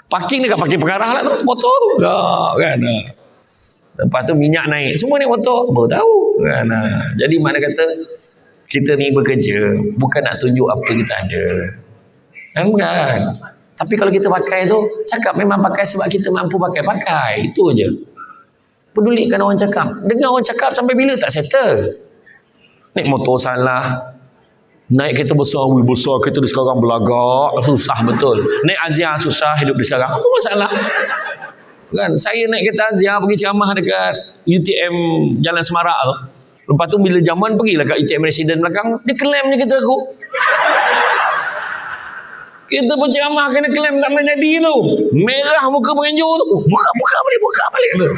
Parking dekat parking pengarah lah tu, motor tu. Kan. Lepas tu minyak naik, semua naik motor, baru tahu kan. Jadi mana kata kita ni bekerja bukan nak tunjuk apa kita ada. Kan? Tapi kalau kita pakai tu, cakap memang pakai sebab kita mampu pakai. Itu je. Pedulikan orang cakap. Dengar orang cakap sampai bila tak settle. Naik motor salah. Naik kereta besar, besar kereta di sekarang belagak. Susah betul. Naik Azia susah hidup di sekarang. Apa masalah? Kan? Saya naik kereta Azia pergi ceramah dekat UTM Jalan Semarak tu. Lepas tu bila zaman pergilah kat UTM Resident belakang, dia klaim je kereta aku. Kita pun ceramah kena klaim tak pernah jadi tu. Merah muka penganjur tu. Buka balik tu.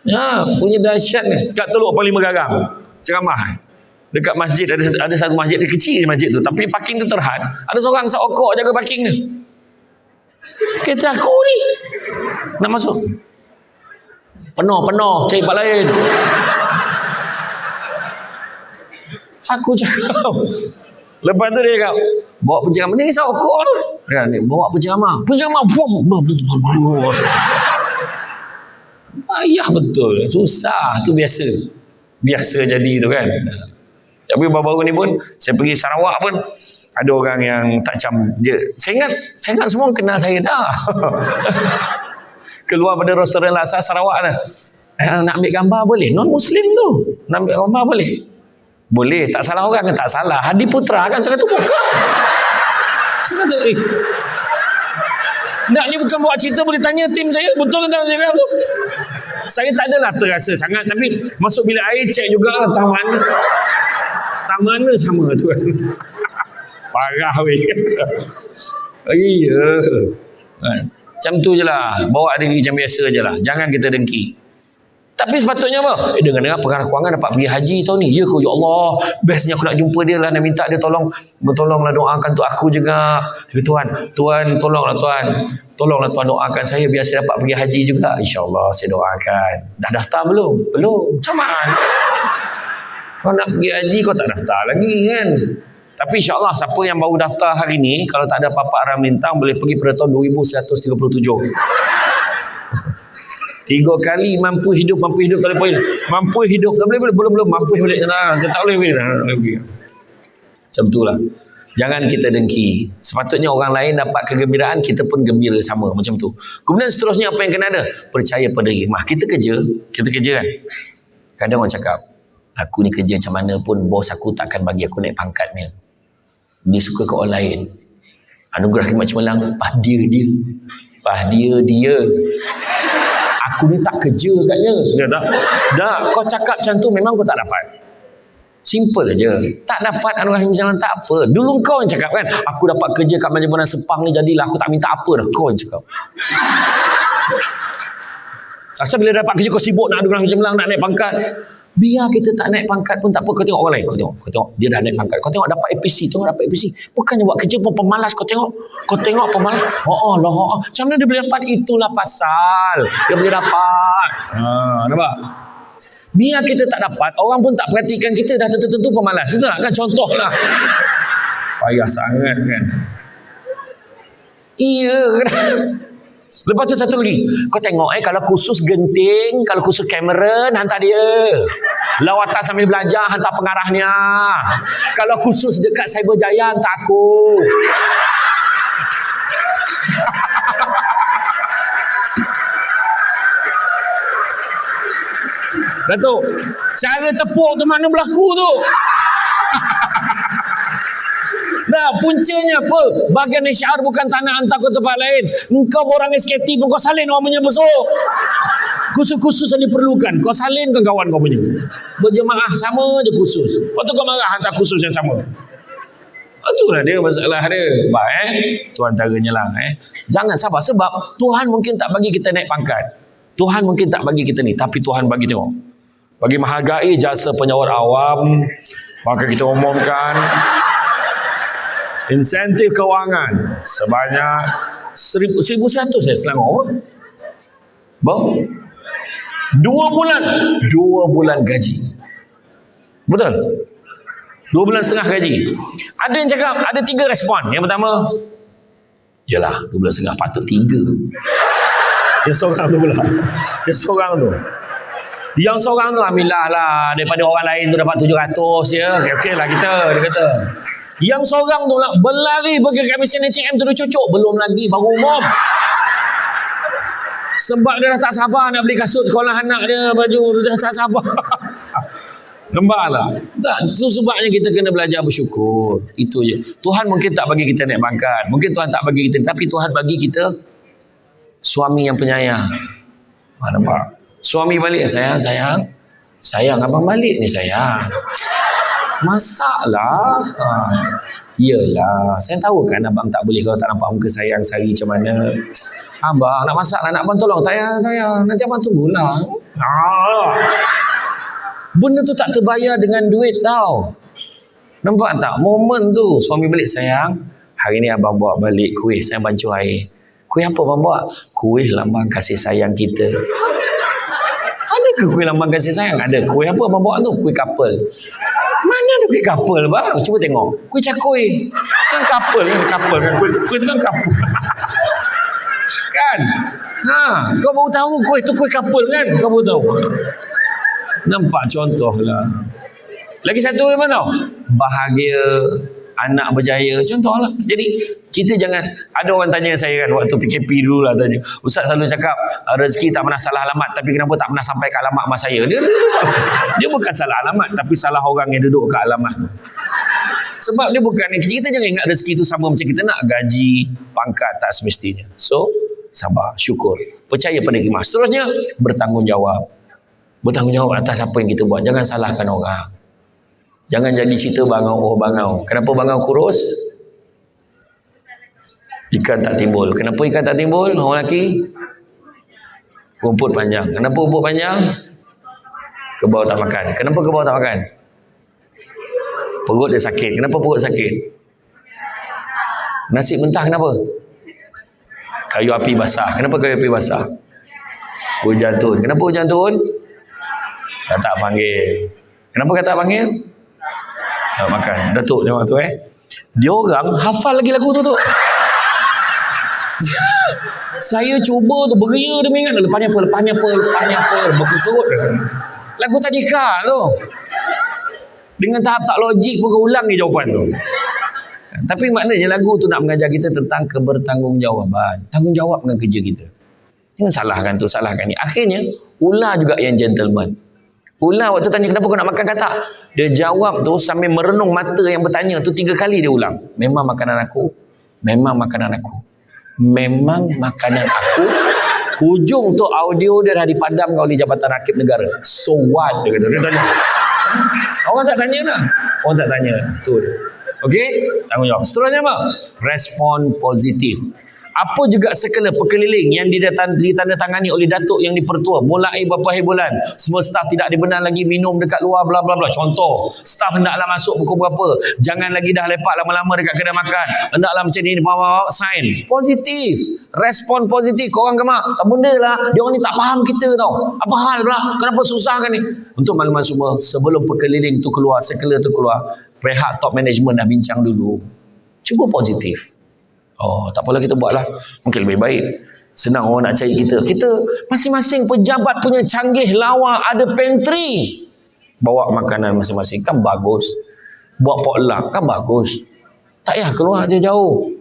Ya, punya dahsyat ni. Kat Teluk Parlimen Garang. Ceramah. Dekat masjid, ada satu masjid, dia kecil masjid tu. Tapi parking tu terhad. Ada seorang seokok jaga parking ni. Kereta aku ni. Nak masuk. Penuh. Cari tempat lain. Aku cakap. Lepas tu dia cakap, bawa penceramah ni seokok tu. Kan, bawa penceramah. Ayah betul. Susah tu biasa jadi tu kan. Tapi baru-baru ni pun saya pergi Sarawak pun ada orang yang tak macam dia. Saya ingat semua kenal saya dah. Keluar pada restoran Laksa Sarawak dah. Nak ambil gambar boleh? Non Muslim tu. Nak ambil gambar boleh? Boleh, tak salah orang kan? Tak salah. Hadi Putra kan saya kata bukan. Saya kata nak ni bukan buat cerita, boleh tanya tim saya betul ke tak saya kata tu. Saya tak adalah terasa sangat, tapi masuk bilik air cek juga tang mana sama tu kan. Parah weh. Iya. Macam tu je lah. Bawa diri macam biasa je lah. Jangan kita dengki. Tapi sepatutnya apa? Dengar-dengar pengarah kewangan dapat pergi haji tahun ni. Ya ke? Ya Allah, bestnya aku nak jumpa dia lah, nak minta dia tolonglah doakan untuk aku juga. Ya Tuhan, tolonglah Tuan. Tolonglah Tuan doakan saya biar saya dapat pergi haji juga. InsyaAllah saya doakan. Dah daftar belum? Belum. Macam mana? Kau nak pergi haji kau tak daftar lagi kan? Tapi insyaAllah siapa yang baru daftar hari ni, kalau tak ada apa-apa arah melintang, boleh pergi pada tahun 2137. 3 kali mampu hidup kali poin. Mampu hidup dah boleh belum mampu balik lah. Tak boleh pergi. Macam itulah. Jangan kita dengki. Sepatutnya orang lain dapat kegembiraan, kita pun gembira sama, macam tu. Kemudian seterusnya apa yang kena ada? Percaya pada hikmah. Kita kerja kan. Kadang orang cakap, aku ni kerja macam mana pun bos aku takkan bagi aku naik pangkatnya. Dia suka ke orang lain. Anugerah Khidmat Cemerlang, pah dia. Aku ni tak kerja katnya. Dah, kau cakap macam tu memang kau tak dapat. Simple aja. Tak dapat anugerah Khidmat Cemerlang tak apa. Dulu kau yang cakap kan, aku dapat kerja kat Majlis Sepang ni jadilah aku tak minta apa dah. Kau yang cakap. Asal bila dapat kerja kau sibuk nak anugerah Khidmat Cemerlang, nak naik pangkat. Biar kita tak naik pangkat pun tak apa. Kau tengok orang lain. Kau tengok dia dah naik pangkat. Kau tengok dapat APC. Bukannya buat kerja pun pemalas. Kau tengok pemalas. Macam mana dia boleh dapat? Itulah pasal dia boleh dapat. Nampak? Biar kita tak dapat, orang pun tak perhatikan kita, dah tentu pemalas. Betul tak kan? Contoh lah. Payah sangat kan. Iya. Lepas tu satu lagi. Kau tengok kalau khusus genting, kalau khusus kamera, hantar dia. Lawatan sambil belajar, hantar pengarahnya. Kalau khusus dekat Cyberjaya, hantar aku. Datuk, cara tepuk tu mana berlaku tu? Nah, puncanya apa? Bahagian syiar bukan tanah hantar ke tempat lain. Engkau orang SKT pun kau salin orang punya besok. Khusus-khusus yang diperlukan. Kau salin ke kawan kau punya. Berjemaah sama je khusus. Lepas tu kau marah hantar khusus yang sama. Itulah dia masalah dia. Baik, tu antaranya lah. Jangan sabar. Sebab Tuhan mungkin tak bagi kita naik pangkat. Tuhan mungkin tak bagi kita ni. Tapi Tuhan bagi tengok. Bagi menghargai jasa penyawar awam, maka kita umumkan insentif kewangan sebanyak 1,100 Selangor. Bang, 2 bulan gaji. Betul? 2 bulan setengah gaji. Ada yang cakap, ada 3 respon. Yang pertama, yalah 2 bulan setengah patut 3. Yang seorang tu pula. Yang seorang tu ambillah lah. Daripada orang lain tu dapat 700 ya. Okey lah kita, dia kata. Yang seorang tu lah berlari pergi kat mesin ATM tu dia cucuk. Belum lagi, baru umum. Sebab dia dah tak sabar nak beli kasut sekolah anak dia, baju dia dah tak sabar. Nampak tak? Itu sebabnya kita kena belajar bersyukur. Itu je. Tuhan mungkin tak bagi kita naik pangkat. Mungkin Tuhan tak bagi kita, tapi Tuhan bagi kita suami yang penyayang. Nampak? Suami balik, sayang abang balik ni sayang. Masaklah. Yelah, saya tahu kan abang tak boleh kalau tak nampak muka sayang sehari macam mana. Abang nak masak lah, nak abang tolong. Tak payah, nanti abang tunggulah. Benda tu tak terbayar dengan duit tau. Nampak tak? Momen tu suami balik, sayang, hari ni abang bawa balik kuih, saya bancuh air. Kuih apa abang bawa? Kuih lambang kasih sayang kita. Ada ke kuih lambang kasih sayang? Ada. Kuih apa abang bawa tu? Kuih couple. Mana ada kuih couple bang? Cuba tengok. Kuih cakui. Kan couple kan. Kuih tu kan couple. Kan? Kau baru tahu kuih tu kuih couple kan? Kau baru tahu. Nampak contoh lah. Lagi satu apa tau? Bahagia, anak berjaya, contoh lah. Jadi kita jangan, ada orang tanya saya kan waktu PKP dulu lah, tanya, Ustaz selalu cakap rezeki tak pernah salah alamat, tapi kenapa tak pernah sampai ke alamat mak saya? Dia bukan salah alamat, tapi salah orang yang duduk ke alamat tu. Sebab dia bukan, kita jangan ingat rezeki tu sama macam kita nak gaji, pangkat, tak semestinya. So sabar, syukur, percaya pada hikmah. Seterusnya bertanggungjawab atas apa yang kita buat. Jangan salahkan orang. Jangan jadi cerita bangau. Kenapa bangau kurus? Ikan tak timbul. Kenapa ikan tak timbul? Orang lelaki rumput panjang. Kenapa rumput panjang? Kerbau tak makan. Kenapa kerbau tak makan? Perut dia sakit. Kenapa perut sakit? Nasi mentah kenapa? Kayu api basah. Kenapa kayu api basah? Hujan turun. Kenapa hujan turun? Tak panggil. Kenapa kata panggil? Tak makan. Datuk tengok tu Dia orang hafal lagi lagu tu. Saya cuba tu beria demi ingat. Lepas ni apa? Berkerut. Lagu tadika tu. Dengan tahap tak logik pun kau ulang ni jawapan tu. Tapi maknanya lagu tu nak mengajar kita tentang kebertanggungjawaban. Tanggungjawab dengan kerja kita. Jangan salahkan tu, salahkan ni. Akhirnya, ular juga yang gentleman. Ular waktu tanya kenapa kau nak makan katak, dia jawab tu sambil merenung mata yang bertanya tu 3 kali dia ulang. Memang makanan aku. Memang makanan aku. Memang makanan aku. Hujung tu audio dia dah dipadamkan oleh Jabatan Rakib Negara. So what? Dia kata. Dia tanya. Orang tak tanya dah. Orang tak tanya. Tu dia. Okey? Tanggungjawab. Seterusnya apa? Respon positif. Apa juga sekala perkeliling yang ditandatangani oleh Datuk yang dipertua mulai beberapa hari bulan, semua staf tidak dibenarkan lagi minum dekat luar bla bla bla. Contoh, staf hendaklah masuk pukul berapa, jangan lagi dah lepak lama-lama dekat kedai makan, hendaklah macam ni, bawa sign positif, respon positif. Korang gemak tak benda lah, dia orang ni tak faham kita tau, apa hal pula, kenapa susah kan ni. Untuk maklumat semua, sebelum perkeliling tu keluar, sekala tu keluar, pihak top management dah bincang dulu, cuba positif. Oh, tak apalah kita buatlah. Mungkin lebih baik. Senang orang nak cari kita. Kita masing-masing pejabat punya canggih lawa, ada pantry. Bawa makanan masing-masing kan bagus. Buat potluck kan bagus. Tak payah keluar je jauh.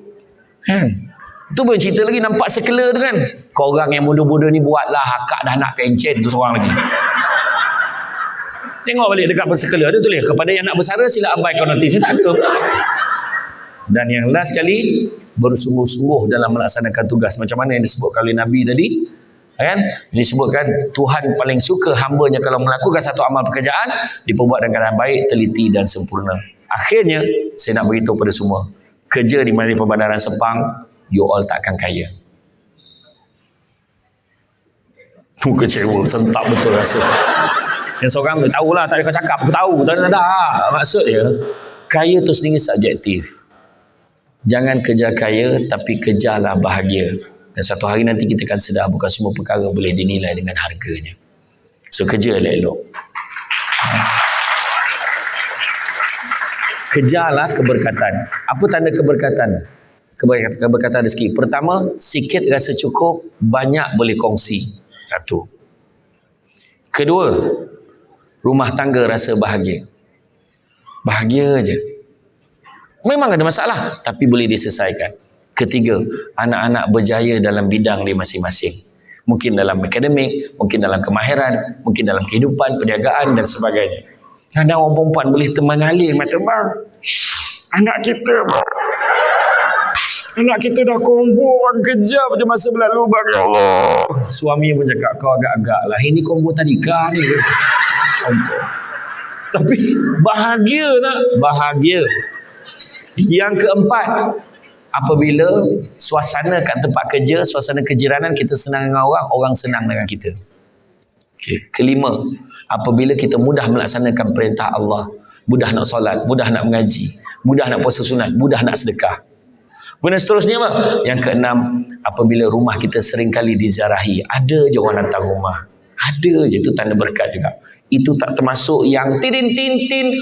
Kan? Itu pun cerita lagi nampak sekela tu kan. Korang yang muda-muda ni buatlah, akak dah nak kencen tu seorang lagi. Tengok balik dekat sekela dia tulis kepada yang nak bersara sila abaikan notis. Tak ada. Dan yang last sekali, bersungguh-sungguh dalam melaksanakan tugas. Macam mana yang disebutkan oleh Nabi tadi, kan? Disebutkan Tuhan paling suka hambanya kalau melakukan satu amal pekerjaan diperbuat dengan keadaan baik, teliti dan sempurna. Akhirnya saya nak beritahu pada semua, kerja di Majlis Perbandaran Sepang, you all takkan kaya. Kecewa, sentak betul rasa. Yang seorang tu tahulah, tak ada kau cakap, aku tahu, tak ada. Maksudnya kaya tu sendiri subjektif. Jangan kejar kaya, tapi kejarlah bahagia. Dan satu hari nanti kita akan sedar bukan semua perkara boleh dinilai dengan harganya. So kerja elok-elok. Kejarlah keberkatan. Apa tanda keberkatan? Keberkatan rezeki. Pertama, sikit rasa cukup, banyak boleh kongsi. Satu. Kedua, rumah tangga rasa bahagia. Bahagia je. Memang ada masalah, tapi boleh diselesaikan. Ketiga, anak-anak berjaya dalam bidang dia masing-masing. Mungkin dalam akademik, mungkin dalam kemahiran, mungkin dalam kehidupan, perniagaan dan sebagainya. Kadang orang perempuan boleh teman alih mata bang. Anak kita dah konvo orang kerja pada masa berlalu bang. Ya Allah. Suami pun cakap kau agak-agak lah. Ini konvo tadika ni. Contoh. Tapi bahagia tak? Bahagia. Yang keempat, apabila suasana kat tempat kerja, suasana kejiranan kita senang dengan orang, orang senang dengan kita. Okay. Kelima, apabila kita mudah melaksanakan perintah Allah, mudah nak solat, mudah nak mengaji, mudah nak puasa sunat, mudah nak sedekah. Kemudian seterusnya apa? Yang keenam, apabila rumah kita sering kali diziarahi, ada je orang datang rumah. Ada je, itu tanda berkat juga. Itu tak termasuk yang tin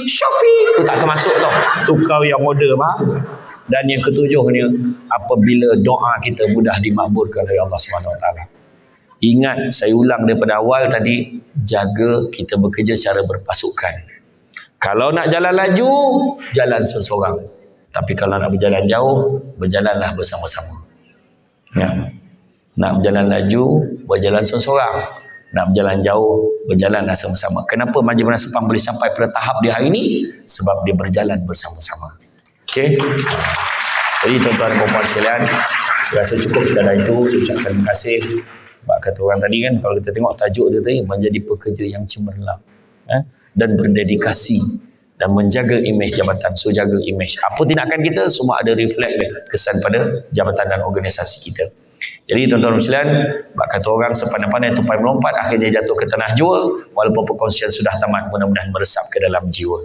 Shopee, itu tak termasuk tau. Tu kau yang order mah. Dan yang ketujuhnya, apabila doa kita mudah dimakbulkan oleh Allah SWT. Ingat, saya ulang daripada awal tadi, jaga kita bekerja secara berpasukan. Kalau nak jalan laju, jalan seorang-seorang. Tapi kalau nak berjalan jauh, berjalanlah bersama-sama. Ya. Nak berjalan laju, berjalan seorang-seorang. Nak berjalan jauh, berjalanlah sama-sama. Kenapa Majlis Perbandaran Sepang boleh sampai pada tahap dia hari ini? Sebab dia berjalan bersama-sama. Okey. Jadi tuan-tuan dan puan sekalian, saya rasa cukup sekadar itu. Saya ucapkan terima kasih. Sebab kata orang tadi kan, kalau kita tengok tajuk dia tadi, menjadi pekerja yang cemerlang dan berdedikasi dan menjaga imej jabatan. So jaga imej. Apa tindakan kita, semua ada reflect dia, kesan pada jabatan dan organisasi kita. Jadi tuan-tuan sekalian, bak kata orang sepandai-pandai tupai melompat, akhirnya jatuh ke tanah jua, walaupun perkongsian sudah tamat, mudah-mudahan meresap ke dalam jiwa.